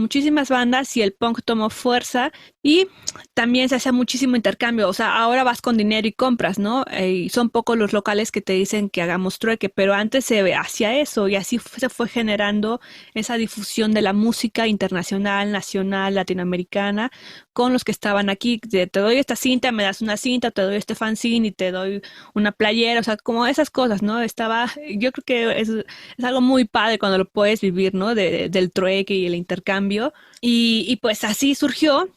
Speaker 4: y el punk tomó fuerza y también se hacía muchísimo intercambio, o sea, ahora vas con dinero y compras, ¿no? Y son pocos los locales que te dicen que hagamos trueque, pero antes se hacía eso y así se fue generando esa difusión de la música internacional, nacional, latinoamericana con los que estaban aquí. Te doy esta cinta, me das una cinta, te doy este fanzine y te doy una playera, o sea, como esas cosas, ¿no? Yo creo que es algo muy padre cuando lo puedes vivir, ¿no? Del trueque y el intercambio. Y pues así surgió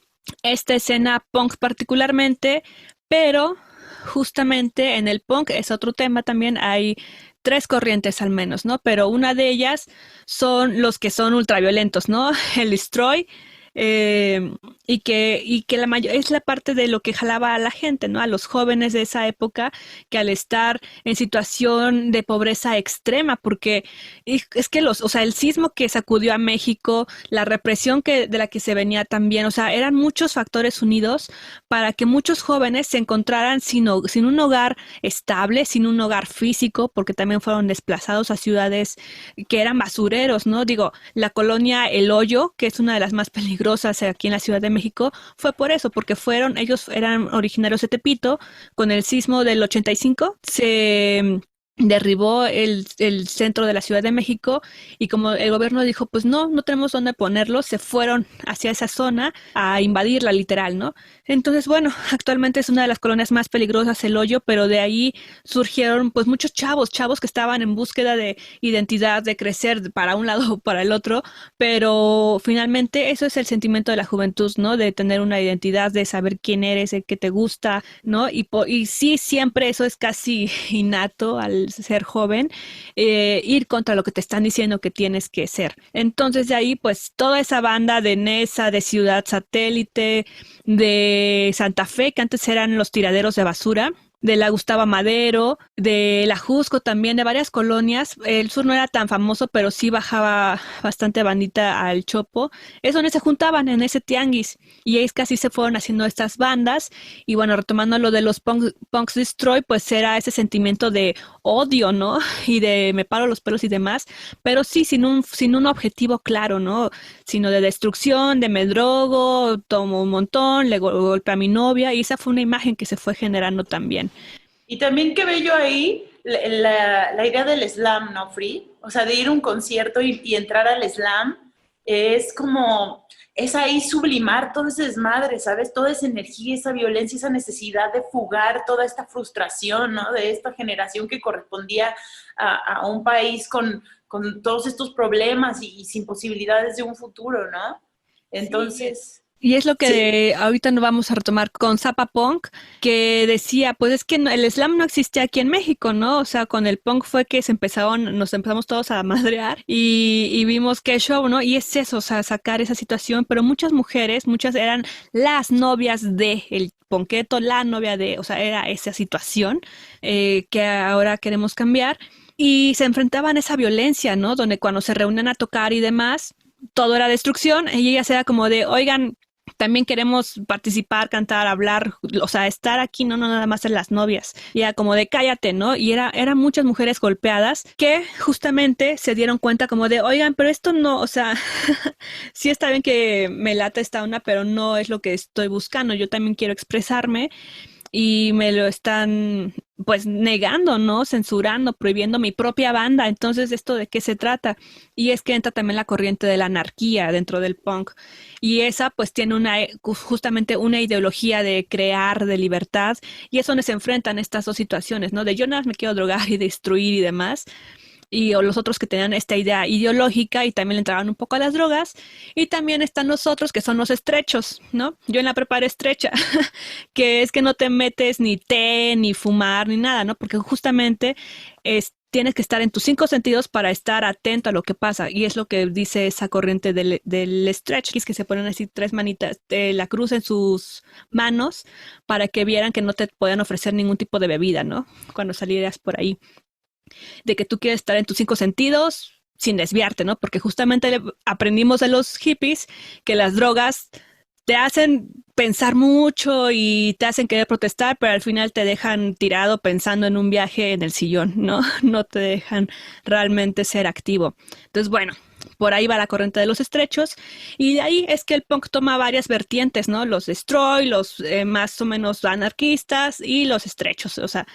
Speaker 4: esta escena punk particularmente, pero justamente en el punk es otro tema también, hay tres corrientes al menos, ¿no? Pero una de ellas son los que son ultraviolentos, ¿no? El destroy, y que la mayor es la parte de lo que jalaba a la gente, ¿no? A los jóvenes de esa época que al estar en situación de pobreza extrema, porque es que o sea, el sismo que sacudió a México, la represión de la que se venía también, o sea, eran muchos factores unidos para que muchos jóvenes se encontraran sin un hogar estable, sin un hogar físico, porque también fueron desplazados a ciudades que eran basureros, ¿no? Digo, la colonia El Hoyo, que es una de las más peligrosas aquí en la Ciudad de México, fue por eso, porque ellos eran originarios de Tepito. Con el sismo del 85 se derribó el centro de la Ciudad de México, y como el gobierno dijo, pues no tenemos dónde ponerlos, se fueron hacia esa zona a invadirla literal, ¿no? Entonces, bueno, actualmente es una de las colonias más peligrosas, El Hoyo, pero de ahí surgieron pues muchos chavos que estaban en búsqueda de identidad, de crecer para un lado o para el otro, pero finalmente eso es el sentimiento de la juventud, ¿no? De tener una identidad, de saber quién eres, de qué te gusta, ¿no? Y sí, siempre eso es casi innato al ser joven, ir contra lo que te están diciendo que tienes que ser. Entonces de ahí pues toda esa banda de Nesa, de Ciudad Satélite, de Santa Fe, que antes eran los tiraderos de basura, de la Gustavo Madero, de la Jusco también, de varias colonias. El sur no era tan famoso, pero sí bajaba bastante bandita al Chopo. Es donde se juntaban, en ese tianguis. Y es que así se fueron haciendo estas bandas. Y bueno, retomando lo de los Punks Destroy, pues era ese sentimiento de odio, ¿no? Y de me paro los pelos y demás. Pero sí, sin un objetivo claro, ¿no? Sino de destrucción, de me drogo, tomo un montón, le golpeo a mi novia. Y esa fue una imagen que se fue generando también.
Speaker 5: Y también que veo yo ahí la idea del slam, ¿no, Free? O sea, de ir a un concierto y entrar al slam es como, es ahí sublimar todo ese desmadre, ¿sabes? Toda esa energía, esa violencia, esa necesidad de fugar toda esta frustración, ¿no? De esta generación que correspondía a un país con todos estos problemas y sin posibilidades de un futuro, ¿no? Entonces...
Speaker 4: Sí. Y es lo que
Speaker 5: sí.
Speaker 4: ahorita nos vamos a retomar con Zappa Punk, que decía, pues es que el slam no existía aquí en México, ¿no? O sea, con el punk fue que nos empezamos todos a madrear y vimos qué show, ¿no? Y es eso, o sea, sacar esa situación, pero muchas eran las novias de el punketo, la novia de, o sea, era esa situación que ahora queremos cambiar, y se enfrentaban a esa violencia, ¿no? Donde cuando se reunían a tocar y demás, todo era destrucción, y ellas era como de, oigan, también queremos participar, cantar, hablar, o sea, estar aquí, no nada más en las novias. Y era como de cállate, ¿no? Y eran muchas mujeres golpeadas que justamente se dieron cuenta como de, oigan, pero esto no, o sea, sí está bien que me lata esta onda, pero no es lo que estoy buscando. Yo también quiero expresarme. Y me lo están pues negando, ¿no? Censurando, prohibiendo mi propia banda. Entonces, ¿esto de qué se trata? Y es que entra también la corriente de la anarquía dentro del punk. Y esa pues tiene justamente una ideología de crear, de libertad. Y es donde se enfrentan estas dos situaciones, ¿no? De yo nada más me quiero drogar y destruir y demás. O los otros que tenían esta idea ideológica y también le entraban un poco a las drogas. Y también están los otros que son los estrechos, ¿no? Yo en la prepa era estrecha, que es que no te metes ni té, ni fumar, ni nada, ¿no? Porque justamente tienes que estar en tus 5 sentidos para estar atento a lo que pasa. Y es lo que dice esa corriente del stretch, que es que se ponen así 3 manitas, la cruz en sus manos para que vieran que no te podían ofrecer ningún tipo de bebida, ¿no? Cuando salieras por ahí. De que tú quieres estar en tus 5 sentidos sin desviarte, ¿no? Porque justamente aprendimos de los hippies que las drogas te hacen pensar mucho y te hacen querer protestar, pero al final te dejan tirado pensando en un viaje en el sillón, ¿no? No te dejan realmente ser activo. Entonces, bueno, por ahí va la corriente de los estrechos, y de ahí es que el punk toma varias vertientes, ¿no? Los destroy, los más o menos anarquistas y los estrechos, o sea,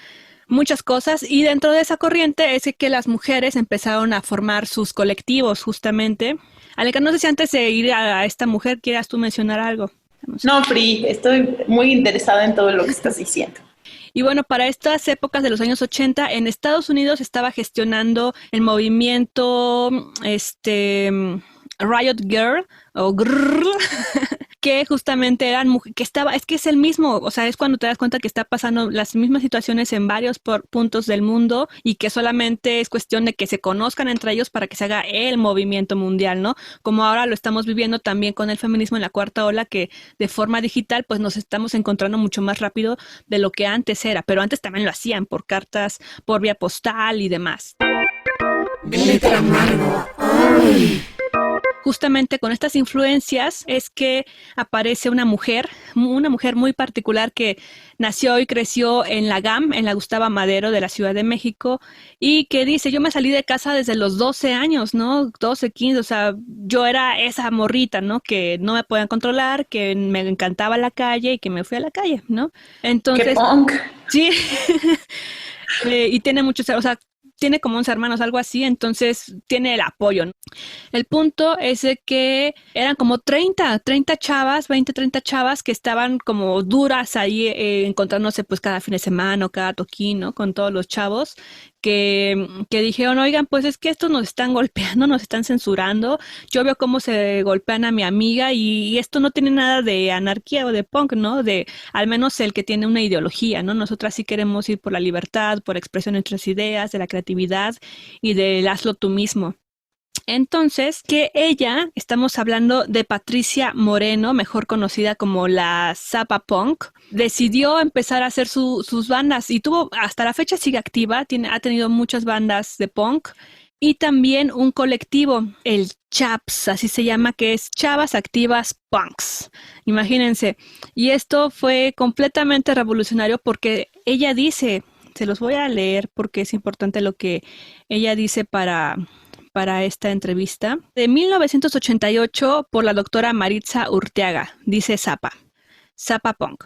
Speaker 4: muchas cosas. Y dentro de esa corriente es que las mujeres empezaron a formar sus colectivos, justamente. Aleca, no sé si antes de ir a esta mujer quieras tú mencionar algo.
Speaker 5: No, Pri, estoy muy interesada en todo lo que estás diciendo.
Speaker 4: Y bueno, para estas épocas de los años 80, en Estados Unidos estaba gestionando el movimiento Riot Girl, o GRRR, que justamente eran mujeres, es que es el mismo, o sea, es cuando te das cuenta que está pasando las mismas situaciones en varios puntos del mundo y que solamente es cuestión de que se conozcan entre ellos para que se haga el movimiento mundial, ¿no? Como ahora lo estamos viviendo también con el feminismo en la cuarta ola, que de forma digital pues nos estamos encontrando mucho más rápido de lo que antes era, pero antes también lo hacían por cartas, por vía postal y demás.
Speaker 1: Glitter amargo. ¡Ay!
Speaker 4: Justamente con estas influencias es que aparece una mujer muy particular que nació y creció en la GAM, en la Gustavo Madero de la Ciudad de México, y que dice, yo me salí de casa desde los 12 años, ¿no? 12, 15, o sea, yo era esa morrita, ¿no? Que no me podían controlar, que me encantaba la calle y que me fui a la calle, ¿no? Entonces,
Speaker 5: ¡Qué punk!
Speaker 4: sí, y tiene muchos, o sea, tiene como 11 hermanos, algo así, entonces tiene el apoyo, ¿no? El punto es de que eran como 30 chavas, 20, 30 chavas que estaban como duras ahí encontrándose pues cada fin de semana o cada toquín, ¿no? Con todos los chavos que dijeron, oigan, pues es que estos nos están golpeando, nos están censurando, yo veo cómo se golpean a mi amiga y esto no tiene nada de anarquía o de punk, ¿no? De al menos el que tiene una ideología, ¿no? Nosotras sí queremos ir por la libertad, por expresión de nuestras ideas, de la creatividad y del hazlo tú mismo. Entonces, que ella, estamos hablando de Patricia Moreno, mejor conocida como la Zappa Punk, decidió empezar a hacer sus bandas y hasta la fecha sigue activa, ha tenido muchas bandas de punk y también un colectivo, el CHAPS, así se llama, que es Chavas Activas Punks. Imagínense. Y esto fue completamente revolucionario porque ella dice, se los voy a leer porque es importante lo que ella dice para esta entrevista. De 1988 por la doctora Maritza Urteaga, dice Zappa Punk.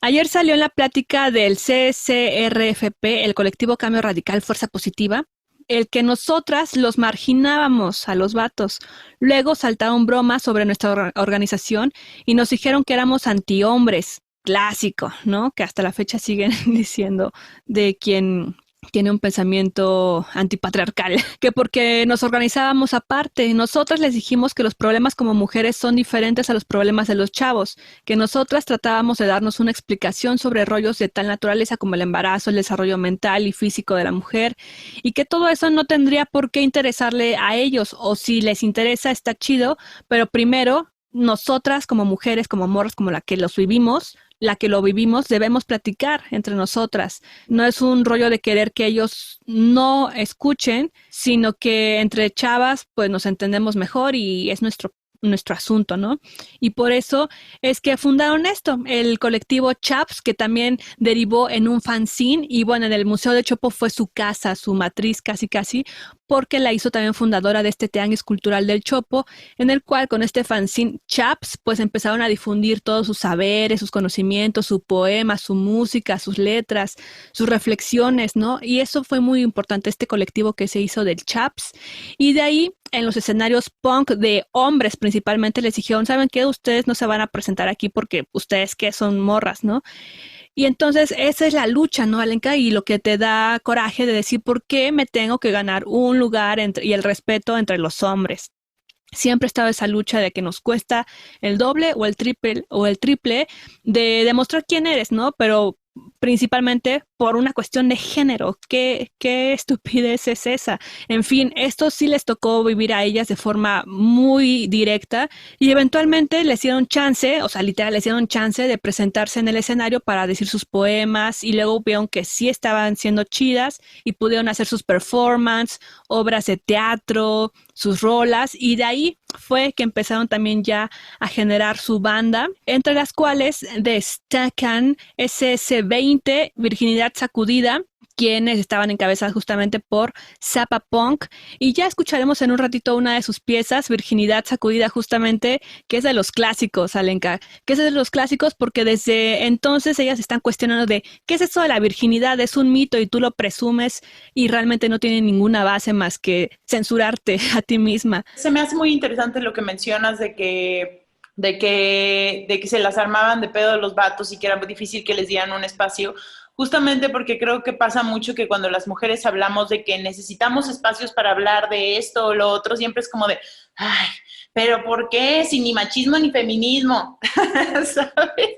Speaker 4: Ayer salió en la plática del CCRFP, el colectivo Cambio Radical Fuerza Positiva, el que nosotras los marginábamos a los vatos. Luego saltaron bromas sobre nuestra organización y nos dijeron que éramos antihombres. Clásico, ¿no? Que hasta la fecha siguen diciendo de quien tiene un pensamiento antipatriarcal, que porque nos organizábamos aparte, nosotras les dijimos que los problemas como mujeres son diferentes a los problemas de los chavos, que nosotras tratábamos de darnos una explicación sobre rollos de tal naturaleza como el embarazo, el desarrollo mental y físico de la mujer, y que todo eso no tendría por qué interesarle a ellos, o si les interesa está chido, pero primero nosotras como mujeres, como morras, como la que lo vivimos, debemos platicar entre nosotras. No es un rollo de querer que ellos no escuchen, sino que entre chavas pues nos entendemos mejor y es nuestro asunto, ¿no? Y por eso es que fundaron esto, el colectivo CHAPS, que también derivó en un fanzine, y bueno, en el Museo de Chopo fue su casa, su matriz casi, porque la hizo también fundadora de este Tianguis Cultural del Chopo, en el cual con este fanzine CHAPS, pues empezaron a difundir todos sus saberes, sus conocimientos, su poema, su música, sus letras, sus reflexiones, ¿no? Y eso fue muy importante, este colectivo que se hizo del CHAPS, y de ahí en los escenarios punk de hombres principalmente les dijeron, ¿saben qué? Ustedes no se van a presentar aquí porque ustedes que son morras, ¿no? Y entonces esa es la lucha, ¿no, Alenka? Y lo que te da coraje de decir, ¿por qué me tengo que ganar un lugar y el respeto entre los hombres? Siempre ha estado esa lucha de que nos cuesta el doble o el triple de demostrar quién eres, ¿no? Pero principalmente por una cuestión de género. ¿Qué estupidez es esa? En fin, esto sí les tocó vivir a ellas de forma muy directa y eventualmente les dieron chance, o sea, literal les dieron chance de presentarse en el escenario para decir sus poemas y luego vieron que sí estaban siendo chidas y pudieron hacer sus performances, obras de teatro, sus rolas, y de ahí fue que empezaron también ya a generar su banda, entre las cuales destacan SS20, Virginidad Sacudida, quienes estaban encabezadas justamente por Zappa Punk, y ya escucharemos en un ratito una de sus piezas, Virginidad Sacudida, justamente, que es de los clásicos, Alenka, que es de los clásicos porque desde entonces ellas están cuestionando de ¿qué es eso de la virginidad? Es un mito y tú lo presumes y realmente no tiene ninguna base más que censurarte a ti misma.
Speaker 5: Se me hace muy interesante lo que mencionas de que de que se las armaban de pedo los vatos y que era muy difícil que les dieran un espacio, justamente porque creo que pasa mucho que cuando las mujeres hablamos de que necesitamos espacios para hablar de esto o lo otro, siempre es como de, ay, pero ¿por qué? Si ni machismo ni feminismo, ¿sabes?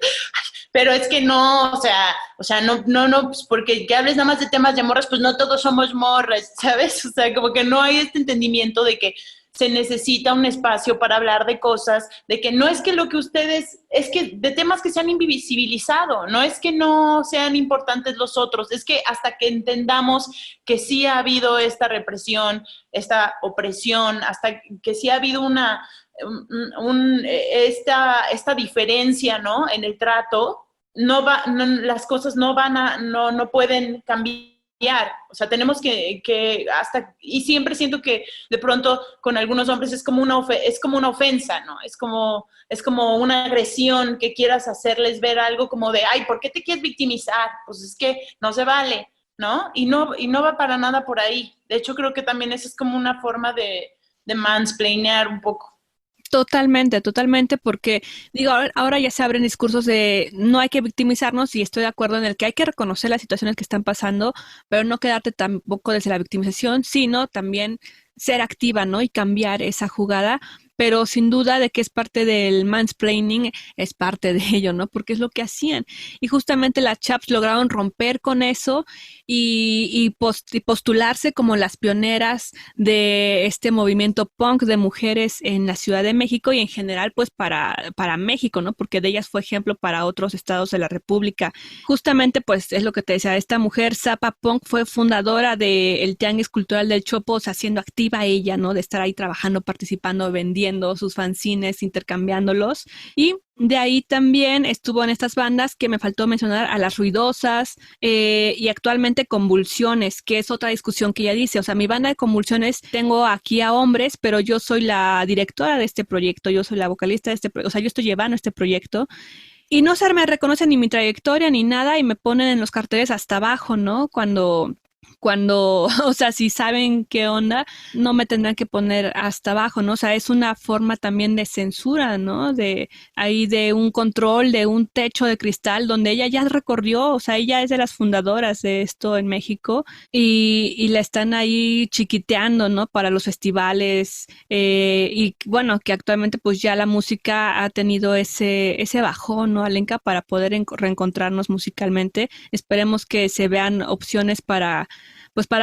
Speaker 5: Pero es que no, o sea, no, pues porque que hables nada más de temas de morras, pues no todos somos morras, ¿sabes? O sea, como que no hay este entendimiento de que se necesita un espacio para hablar de cosas, de que no es que lo que ustedes, es que de temas que se han invisibilizado, no es que no sean importantes los otros, es que hasta que entendamos que sí ha habido esta represión, esta opresión, hasta que sí ha habido esta diferencia, ¿no? En el trato, las cosas no pueden cambiar. O sea, tenemos que hasta, y siempre siento que de pronto con algunos hombres es como una ofensa, ¿no? Es como una agresión que quieras hacerles ver algo como de, ay, ¿por qué te quieres victimizar? Pues es que no se vale, ¿no? Y no va para nada por ahí. De hecho, creo que también esa es como una forma de mansplainear un poco.
Speaker 4: Totalmente, totalmente, porque digo, ahora ya se abren discursos de no hay que victimizarnos y estoy de acuerdo en el que hay que reconocer las situaciones que están pasando, pero no quedarte tampoco desde la victimización, sino también ser activa, ¿no? Y cambiar esa jugada, pero sin duda de que es parte del mansplaining, es parte de ello, ¿no? Porque es lo que hacían. Y justamente las Chaps lograron romper con eso y postularse como las pioneras de este movimiento punk de mujeres en la Ciudad de México y en general, pues para México, ¿no? Porque de ellas fue ejemplo para otros estados de la República. Justamente, pues es lo que te decía, esta mujer, Zappa Punk, fue fundadora del Tianguis Cultural del Chopo, o sea, siendo activa ella, ¿no? De estar ahí trabajando, participando, vendiendo sus fanzines, intercambiándolos. Y de ahí también estuvo en estas bandas que me faltó mencionar a Las Ruidosas y actualmente Convulsiones, que es otra discusión que ella dice. O sea, mi banda de Convulsiones tengo aquí a hombres, pero yo soy la directora de este proyecto, yo soy la vocalista de este proyecto, o sea, yo estoy llevando este proyecto. Y no se me reconoce ni mi trayectoria ni nada y me ponen en los carteles hasta abajo, ¿no? Cuando, o sea, si saben qué onda, no me tendrán que poner hasta abajo, ¿no? O sea, es una forma también de censura, ¿no? De ahí de un control, de un techo de cristal donde ella ya recorrió, o sea, ella es de las fundadoras de esto en México y la están ahí chiquiteando, ¿no? Para los festivales y bueno, que actualmente pues ya la música ha tenido ese bajón, ¿no, Alenka? Para poder reencontrarnos musicalmente. Esperemos que se vean opciones para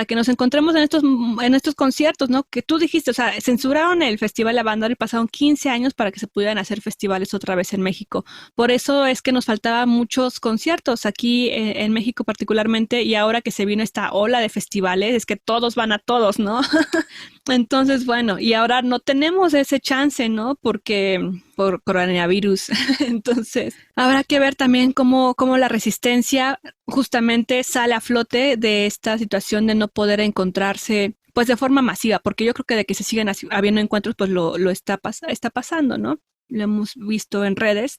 Speaker 4: que nos encontremos en estos conciertos, ¿no? Que tú dijiste, o sea, censuraron el Festival La Banda y pasaron 15 años para que se pudieran hacer festivales otra vez en México. Por eso es que nos faltaban muchos conciertos aquí en México particularmente, y ahora que se vino esta ola de festivales, es que todos van a todos, ¿no? Entonces, bueno, y ahora no tenemos ese chance, ¿no? Porque por coronavirus. Entonces, habrá que ver también cómo la resistencia justamente sale a flote de esta situación de no poder encontrarse pues de forma masiva, porque yo creo que de que se siguen habiendo encuentros, pues lo está pasando, ¿no? Lo hemos visto en redes,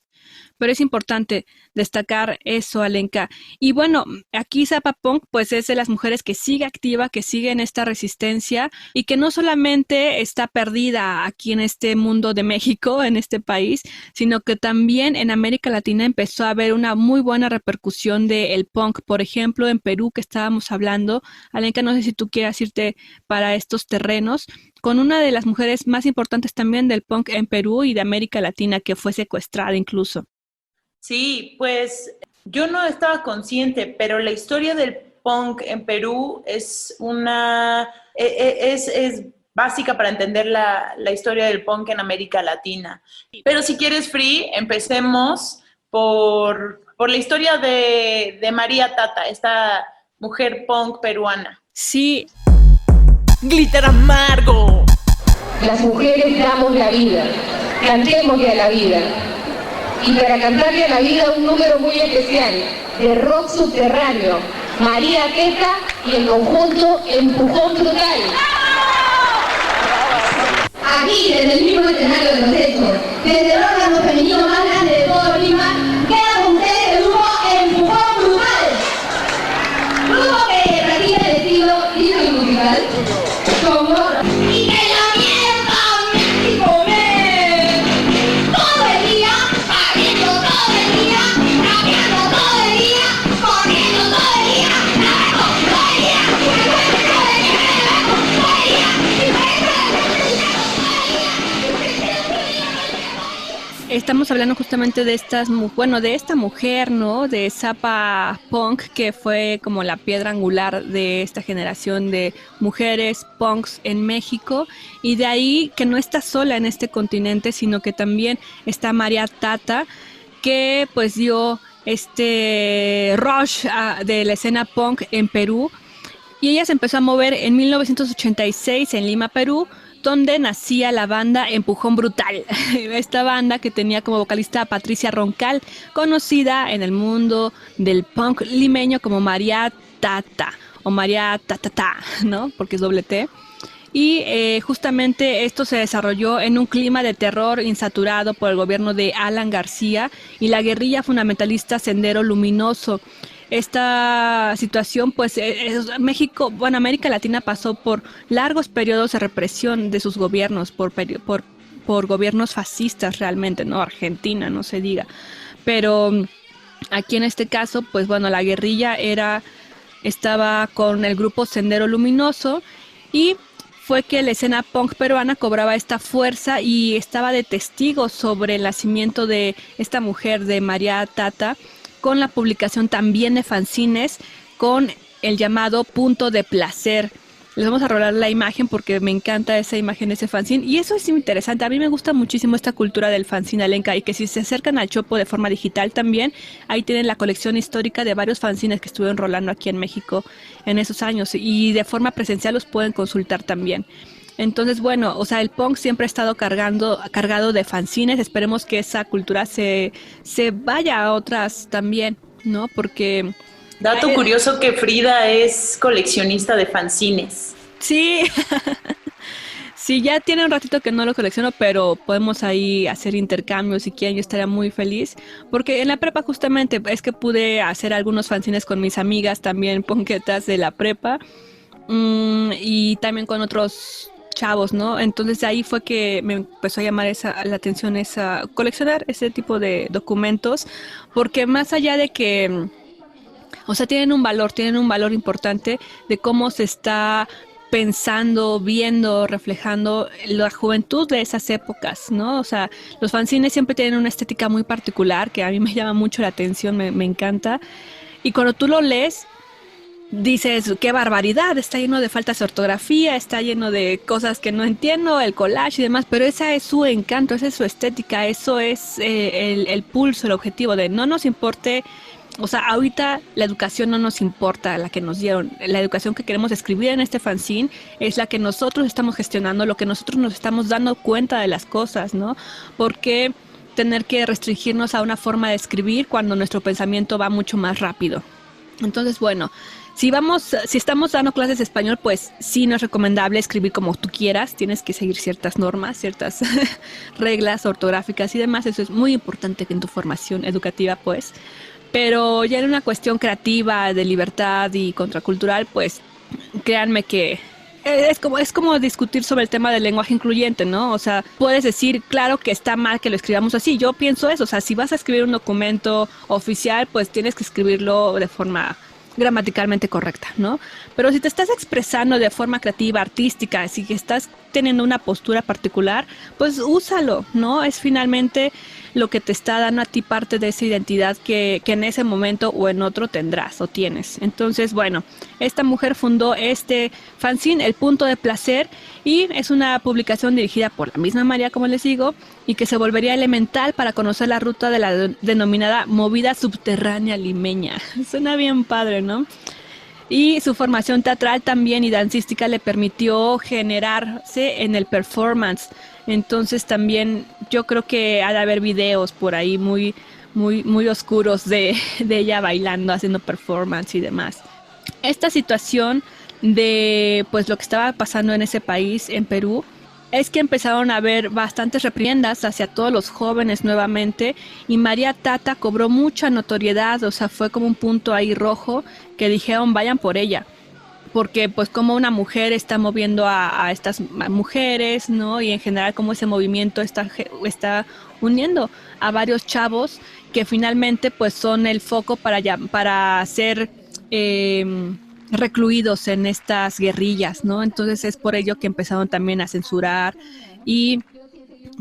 Speaker 4: pero es importante destacar eso, Alenka. Y bueno, aquí Zappa Punk pues es de las mujeres que sigue activa, que sigue en esta resistencia y que no solamente está perdida aquí en este mundo de México, en este país, sino que también en América Latina empezó a haber una muy buena repercusión del punk. Por ejemplo, en Perú, que estábamos hablando, Alenka, no sé si tú quieras irte para estos terrenos, con una de las mujeres más importantes también del punk en Perú y de América Latina, que fue secuestrada incluso.
Speaker 5: Sí, pues yo no estaba consciente, pero la historia del punk en Perú es básica para entender la historia del punk en América Latina. Pero si quieres, Free, empecemos por la historia de María Tata, esta mujer punk peruana.
Speaker 4: Sí.
Speaker 1: Glitter amargo.
Speaker 6: Las mujeres damos la vida, cantémosle a la vida. Y para cantarle a la vida un número muy especial, de rock subterráneo, María Teta y el conjunto Empujón Brutal. Aquí, desde el mismo escenario de los hechos, desde el órgano femenino más grande de todo Lima, queda con ustedes el grupo Empujón Brutal. Grupo que practica el estilo liso y musical. Como... ¡Y que la mierda México, men! Todo el día
Speaker 4: estamos hablando justamente de de esta mujer, ¿no? De Zappa Punk, que fue como la piedra angular de esta generación de mujeres punks en México, y de ahí que no está sola en este continente, sino que también está María Tata, que pues dio este rush de la escena punk en Perú, y ella se empezó a mover en 1986 en Lima, Perú, donde nacía la banda Empujón Brutal. Esta banda que tenía como vocalista a Patricia Roncal, conocida en el mundo del punk limeño como María Tata, o María Tatata, ¿no? Porque es doble T. Y justamente esto se desarrolló en un clima de terror insaturado por el gobierno de Alan García y la guerrilla fundamentalista Sendero Luminoso. Esta situación, pues México, América Latina pasó por largos periodos de represión de sus gobiernos, por gobiernos fascistas realmente, ¿no? Argentina, no se diga. Pero aquí en este caso, pues la guerrilla estaba con el grupo Sendero Luminoso, y fue que la escena punk peruana cobraba esta fuerza y estaba de testigo sobre el nacimiento de esta mujer, de María Tata, con la publicación también de fanzines con el llamado Punto de Placer. Les vamos a rolar la imagen porque me encanta esa imagen de ese fanzine, y eso es interesante. A mí me gusta muchísimo esta cultura del fanzine, Alenka, y que si se acercan al Chopo de forma digital también, ahí tienen la colección histórica de varios fanzines que estuvieron rolando aquí en México en esos años, y de forma presencial los pueden consultar también. Entonces, el punk siempre ha estado cargado de fanzines. Esperemos que esa cultura se vaya a otras también, ¿no? Porque...
Speaker 5: Dato curioso que Frida es coleccionista de fanzines.
Speaker 4: Sí, sí, ya tiene un ratito que no lo colecciono, pero podemos ahí hacer intercambios si quieren. Yo estaría muy feliz, porque en la prepa justamente es que pude hacer algunos fanzines con mis amigas también, punketas de la prepa, y también con otros chavos, ¿no? Entonces ahí fue que me empezó a llamar la atención coleccionar ese tipo de documentos, porque más allá de que... tienen un valor importante de cómo se está pensando, viendo, reflejando la juventud de esas épocas, ¿no? Los fanzines siempre tienen una estética muy particular que a mí me llama mucho la atención, me encanta. Y cuando tú lo lees, dices, qué barbaridad, está lleno de faltas de ortografía, está lleno de cosas que no entiendo, el collage y demás, pero esa es su encanto, esa es su estética, eso es el pulso, el objetivo de no nos importe. Ahorita la educación no nos importa, la que nos dieron. La educación que queremos escribir en este fanzine es la que nosotros estamos gestionando, lo que nosotros nos estamos dando cuenta de las cosas, ¿no? Porque tener que restringirnos a una forma de escribir cuando nuestro pensamiento va mucho más rápido. Entonces, si estamos dando clases de español, pues sí no es recomendable escribir como tú quieras, tienes que seguir ciertas normas, ciertas reglas ortográficas y demás. Eso es muy importante en tu formación educativa, pues. Pero ya en una cuestión creativa, de libertad y contracultural, pues créanme que es como discutir sobre el tema del lenguaje incluyente, ¿no? Puedes decir, claro que está mal que lo escribamos así. Yo pienso eso, si vas a escribir un documento oficial, pues tienes que escribirlo de forma gramaticalmente correcta, ¿no? Pero si te estás expresando de forma creativa, artística, si estás teniendo una postura particular, pues úsalo, ¿no? Es finalmente lo que te está dando a ti parte de esa identidad que en ese momento o en otro tendrás o tienes. Entonces, esta mujer fundó este fanzine, El Punto de Placer, y es una publicación dirigida por la misma María, como les digo, y que se volvería elemental para conocer la ruta de la denominada movida subterránea limeña. Suena bien padre, ¿no? Y su formación teatral también y dancística le permitió generarse en el performance. Entonces también yo creo que ha de haber videos por ahí muy, muy, muy oscuros de ella bailando, haciendo performance y demás. Esta situación de pues lo que estaba pasando en ese país, en Perú, es que empezaron a haber bastantes reprimendas hacia todos los jóvenes nuevamente, y María Tata cobró mucha notoriedad, fue como un punto ahí rojo que dijeron vayan por ella, porque pues como una mujer está moviendo a estas mujeres, ¿no? Y en general como ese movimiento está uniendo a varios chavos que finalmente pues son el foco para ser recluidos en estas guerrillas, ¿no? Entonces es por ello que empezaron también a censurar y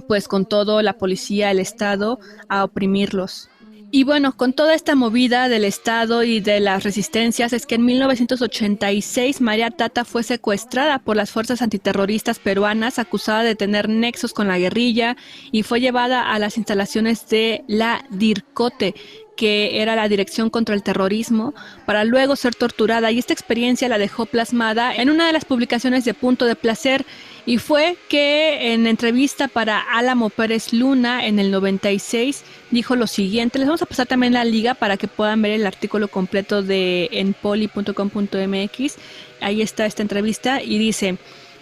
Speaker 4: pues con todo la policía, el Estado, a oprimirlos. Y bueno, con toda esta movida del Estado y de las resistencias es que en 1986 María Tata fue secuestrada por las fuerzas antiterroristas peruanas, acusada de tener nexos con la guerrilla, y fue llevada a las instalaciones de la DIRCOTE, que era la Dirección contra el Terrorismo, para luego ser torturada, y esta experiencia la dejó plasmada en una de las publicaciones de Punto de Placer, y fue que en entrevista para Álamo Pérez Luna en el 96 dijo lo siguiente. Les vamos a pasar también la liga para que puedan ver el artículo completo en poli.com.mx. Ahí está esta entrevista y dice: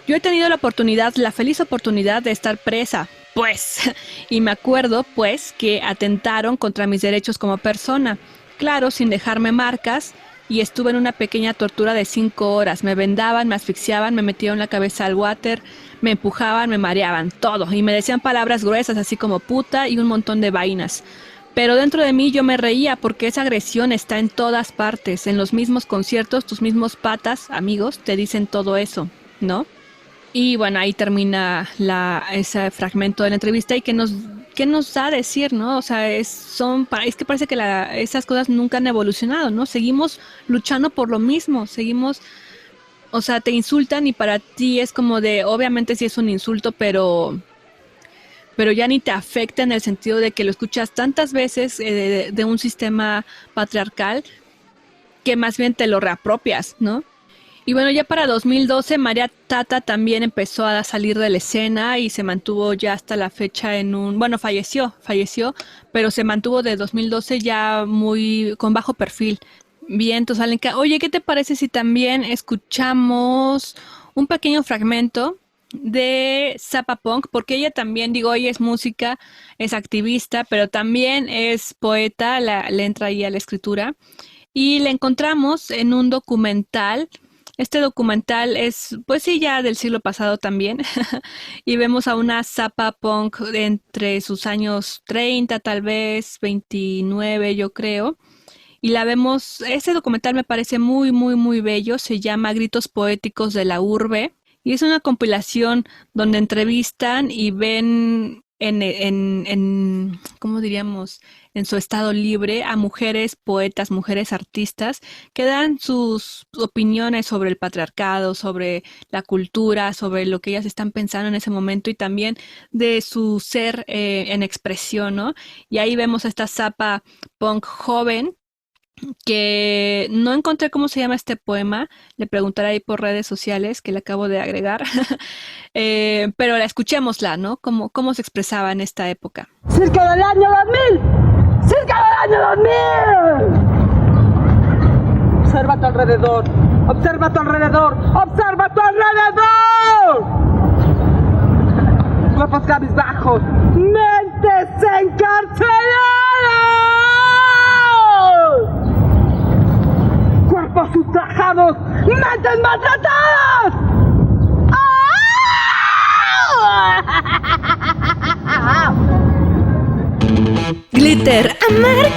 Speaker 4: yo he tenido la feliz oportunidad de estar presa, pues, y me acuerdo, pues, que atentaron contra mis derechos como persona, claro, sin dejarme marcas, y estuve en una pequeña tortura de 5 horas. Me vendaban, me asfixiaban, me metieron la cabeza al water, me empujaban, me mareaban, todo, y me decían palabras gruesas, así como puta y un montón de vainas. Pero dentro de mí yo me reía porque esa agresión está en todas partes, en los mismos conciertos, tus mismos patas, amigos, te dicen todo eso, ¿no? Y bueno, ahí termina ese fragmento de la entrevista. Y qué nos da a decir, ¿no? O sea, es que parece que esas cosas nunca han evolucionado, ¿no? Seguimos luchando por lo mismo, o sea, te insultan y para ti es como de, obviamente sí es un insulto, pero ya ni te afecta en el sentido de que lo escuchas tantas veces de un sistema patriarcal que más bien te lo reapropias, ¿no? Y bueno, ya para 2012 María Tata también empezó a salir de la escena y se mantuvo ya hasta la fecha falleció, pero se mantuvo de 2012 ya con bajo perfil. Bien, entonces Alenka, oye, ¿qué te parece si también escuchamos un pequeño fragmento de Zappa Punk? Porque ella también, ella es música, es activista, pero también es poeta, le entra ahí a la escritura. Y la encontramos en un documental. Este documental es, pues sí, ya del siglo pasado también, y vemos a una Zappa Punk entre sus años 30, tal vez 29, yo creo, y la vemos. Este documental me parece muy, muy, muy bello, se llama Gritos Poéticos de la Urbe, y es una compilación donde entrevistan y ven ¿cómo diríamos?, en su estado libre a mujeres poetas, mujeres artistas que dan sus opiniones sobre el patriarcado, sobre la cultura, sobre lo que ellas están pensando en ese momento y también de su ser en expresión, ¿no? Y ahí vemos a esta Zappa Punk joven, que no encontré cómo se llama este poema, le preguntaré ahí por redes sociales, que le acabo de agregar, pero escuchémosla, ¿no? Cómo se expresaba en esta época.
Speaker 2: ¡Cerca del año 2000! ¡Cerca del año 2000! Observa a tu alrededor, observa a tu alrededor, observa a tu alrededor. Cuerpos cabizbajos, mentes encarceladas. Cuerpos ultrajados, mentes maltratadas.
Speaker 4: Glitter Amarga.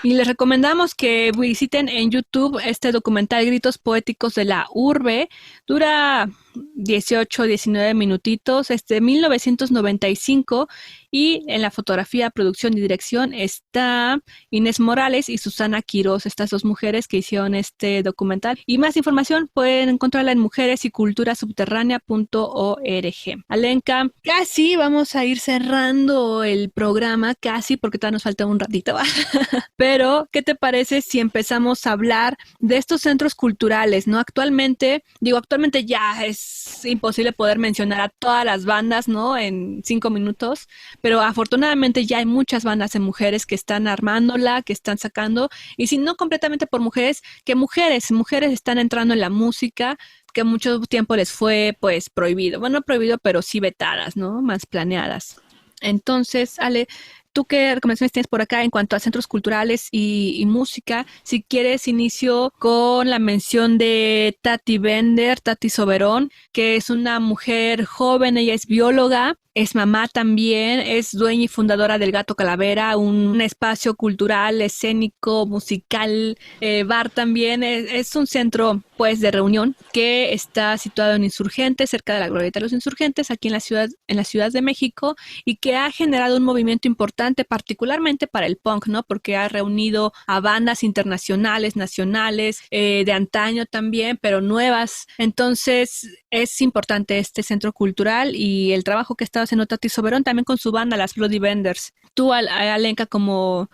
Speaker 4: Y les recomendamos que visiten en YouTube este documental Gritos Poéticos de la Urbe. Dura 18, 19 minutitos, 1995, y en la fotografía, producción y dirección está Inés Morales y Susana Quiroz, estas dos mujeres que hicieron este documental. Y más información pueden encontrarla en mujeresyculturasubterránea.org. Alenka, casi vamos a ir cerrando el programa, casi, porque todavía nos falta un ratito. Pero, ¿qué te parece si empezamos a hablar de estos centros culturales, ¿no? Actualmente ya es imposible poder mencionar a todas las bandas, ¿no?, en 5 minutos, pero afortunadamente ya hay muchas bandas de mujeres que están armándola, que están sacando, y si no completamente por mujeres, que mujeres están entrando en la música, que mucho tiempo les fue, pues, prohibido. Bueno, no prohibido, pero sí vetadas, ¿no?, más planeadas. Entonces, Ale, ¿tú qué recomendaciones tienes por acá en cuanto a centros culturales y música? Si quieres, inicio con la mención de Tati Bender, Tati Soberón, que es una mujer joven, ella es bióloga, es mamá también, es dueña y fundadora del Gato Calavera, un espacio cultural, escénico, musical, bar también. Es un centro pues de reunión que está situado en Insurgentes, cerca de la Glorieta de los Insurgentes, aquí en la Ciudad de México, y que ha generado un movimiento importante, particularmente para el punk, ¿no? Porque ha reunido a bandas internacionales, nacionales, de antaño también, pero nuevas. Entonces, es importante este centro cultural y el trabajo que está haciendo Tati Soberón también con su banda, las Bloody Benders. Tú, Alenka, como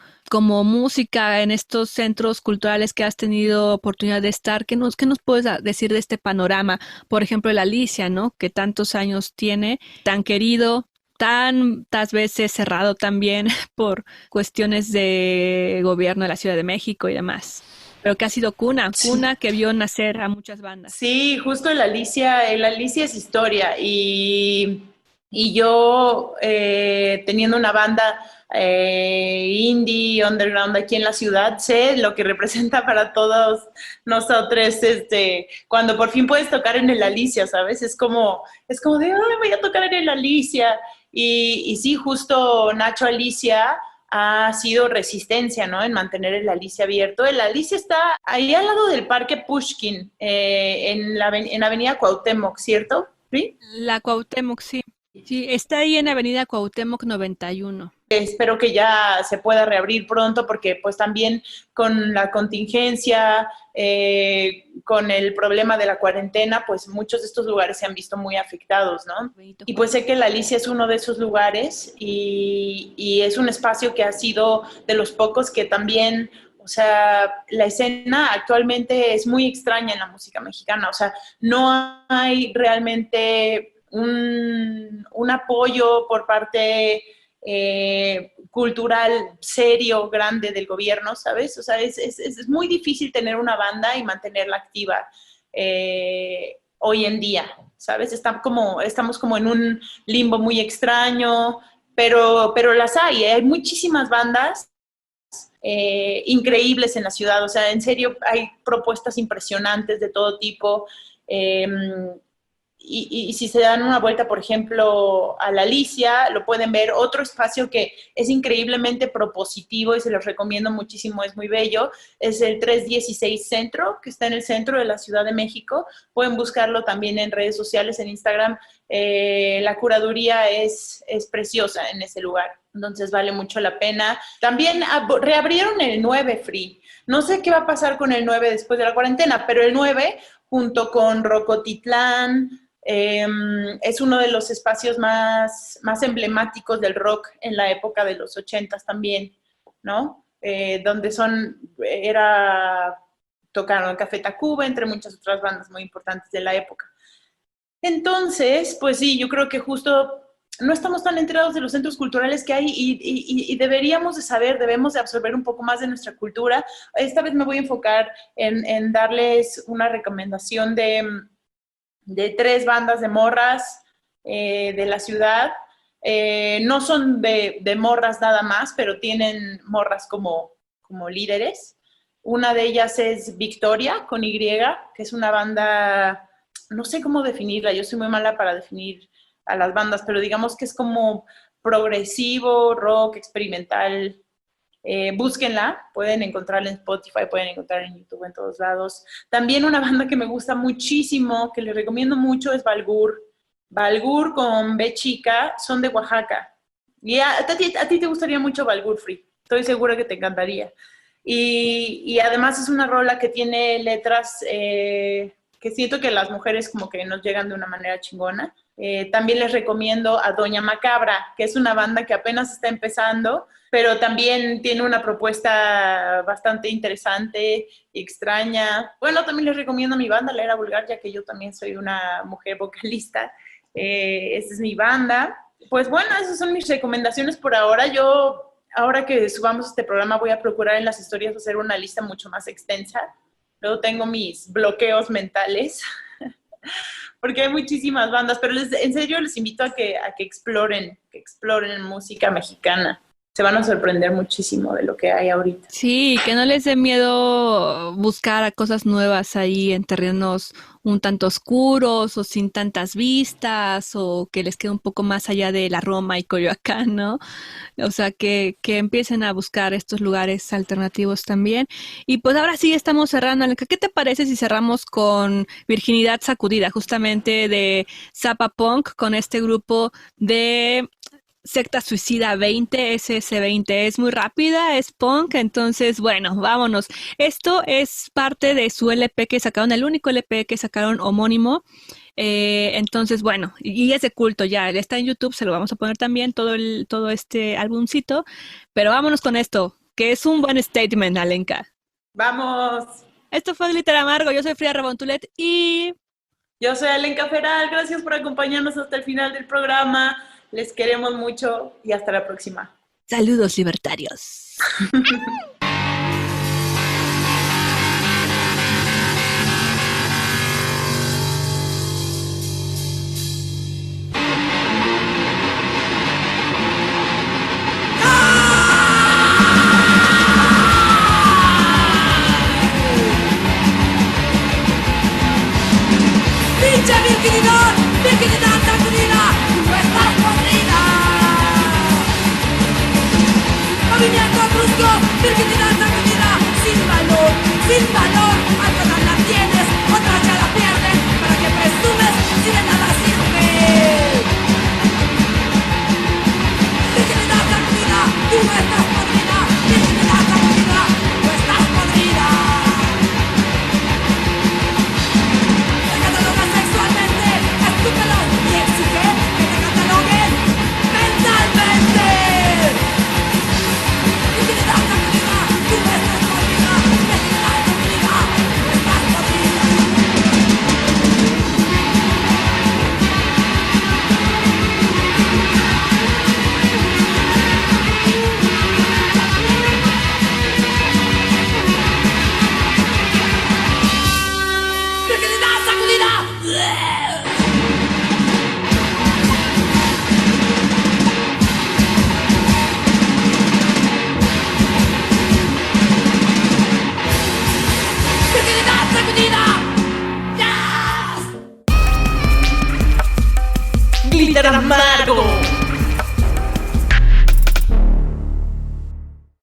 Speaker 4: música en estos centros culturales que has tenido oportunidad de estar, ¿qué nos puedes decir de este panorama? Por ejemplo, el Alicia, ¿no? Que tantos años tiene, tan querido, tantas veces cerrado también por cuestiones de gobierno de la Ciudad de México y demás. Pero que ha sido cuna que vio nacer a muchas bandas.
Speaker 5: Sí, justo el Alicia es historia y yo teniendo una banda indie, underground aquí en la ciudad, sé lo que representa para todos nosotros cuando por fin puedes tocar en el Alicia, ¿sabes? Es como de, ay, voy a tocar en el Alicia. Y sí, justo Nacho Alicia ha sido resistencia, ¿no? En mantener el Alicia abierto. El Alicia está ahí al lado del Parque Pushkin, en Avenida Cuauhtémoc, ¿cierto? ¿Sí?
Speaker 4: La Cuauhtémoc, sí. Sí, está ahí en Avenida Cuauhtémoc 91.
Speaker 5: Espero que ya se pueda reabrir pronto porque pues también con la contingencia, con el problema de la cuarentena, pues muchos de estos lugares se han visto muy afectados, ¿no? Y pues sé que la Alicia es uno de esos lugares y es un espacio que ha sido de los pocos que también, o sea, la escena actualmente es muy extraña en la música mexicana, o sea, no hay realmente un apoyo por parte cultural serio, grande del gobierno, ¿sabes? O sea, es muy difícil tener una banda y mantenerla activa hoy en día, ¿sabes? Estamos como en un limbo muy extraño, pero las hay muchísimas bandas increíbles en la ciudad, o sea, en serio hay propuestas impresionantes de todo tipo. Y si se dan una vuelta, por ejemplo, a la Alicia, lo pueden ver. Otro espacio que es increíblemente propositivo y se los recomiendo muchísimo, es muy bello, es el 316 Centro, que está en el centro de la Ciudad de México. Pueden buscarlo también en redes sociales, en Instagram. La curaduría es preciosa en ese lugar, entonces vale mucho la pena. También reabrieron el 9 Free. No sé qué va a pasar con el 9 después de la cuarentena, pero el 9, junto con Rocotitlán, es uno de los espacios más emblemáticos del rock en la época de los 80s también, ¿no? Donde tocaron Café Tacuba, entre muchas otras bandas muy importantes de la época. Entonces, pues sí, yo creo que justo no estamos tan enterados de los centros culturales que hay y deberíamos de saber, debemos de absorber un poco más de nuestra cultura. Esta vez me voy a enfocar en darles una recomendación de 3 bandas de morras de la ciudad. No son de morras nada más, pero tienen morras como líderes. Una de ellas es Victoria, con Y, que es una banda, no sé cómo definirla, yo soy muy mala para definir a las bandas, pero digamos que es como progresivo, rock, experimental. Búsquenla, pueden encontrarla en Spotify, pueden encontrarla en YouTube, en todos lados. También una banda que me gusta muchísimo, que les recomiendo mucho, es Balgur. Balgur con B chica, son de Oaxaca. Y a ti te gustaría mucho Balgur, Free. Estoy segura que te encantaría. Y además es una rola que tiene letras que siento que las mujeres como que nos llegan de una manera chingona. También les recomiendo a Doña Macabra, que es una banda que apenas está empezando, pero también tiene una propuesta bastante interesante y extraña. Bueno, también les recomiendo mi banda, La Era Vulgar, ya que yo también soy una mujer vocalista. Esta es mi banda. Pues bueno, esas son mis recomendaciones por ahora. Yo, ahora que subamos este programa, voy a procurar en las historias hacer una lista mucho más extensa. Luego tengo mis bloqueos mentales, porque hay muchísimas bandas, pero en serio les invito a que exploren música mexicana. se van a sorprender muchísimo de lo que hay ahorita.
Speaker 4: Sí, que no les dé miedo buscar a cosas nuevas ahí en terrenos un tanto oscuros o sin tantas vistas o que les quede un poco más allá de la Roma y Coyoacán, ¿no? O sea, que empiecen a buscar estos lugares alternativos también. Y pues ahora sí estamos cerrando. Alenka, ¿qué te parece si cerramos con Virginidad Sacudida, justamente de Zappa Punk, con este grupo de Secta Suicida 20, SS20? Es muy rápida, es punk, entonces bueno, vámonos. Esto es parte de su LP que sacaron, el único LP que sacaron homónimo. Entonces bueno, y es de culto ya, está en YouTube, se lo vamos a poner también, todo este álbumcito, pero vámonos con esto, que es un buen statement, Alenka.
Speaker 5: ¡Vamos!
Speaker 4: Esto fue Glitter Amargo, yo soy Frida Rebontulet y...
Speaker 5: Yo soy Alenka Feral, gracias por acompañarnos hasta el final del programa. Les queremos mucho y hasta la próxima.
Speaker 4: Saludos libertarios.
Speaker 1: ¡Pinche virginidad! ¡Virginidad sacudida! ¡No estás podrida! Movimiento brusco, virginidad sacudida, sin valor, algunas la tienes, otras ya la pierden, ¿para qué presumes si de nada sirve? Virginidad sacudida, tú no estás podrida, virginidad sacudida, no estás podrida. Te catalogas sexualmente, estúpido y exige que te cataloguen mentalmente. Virginidad sacudida, tú no estás podrida, virginidad sacudida, no estás podrida. Virginidad sacudida. Virginidad sacudida. Yes.
Speaker 2: Glitter Amargo.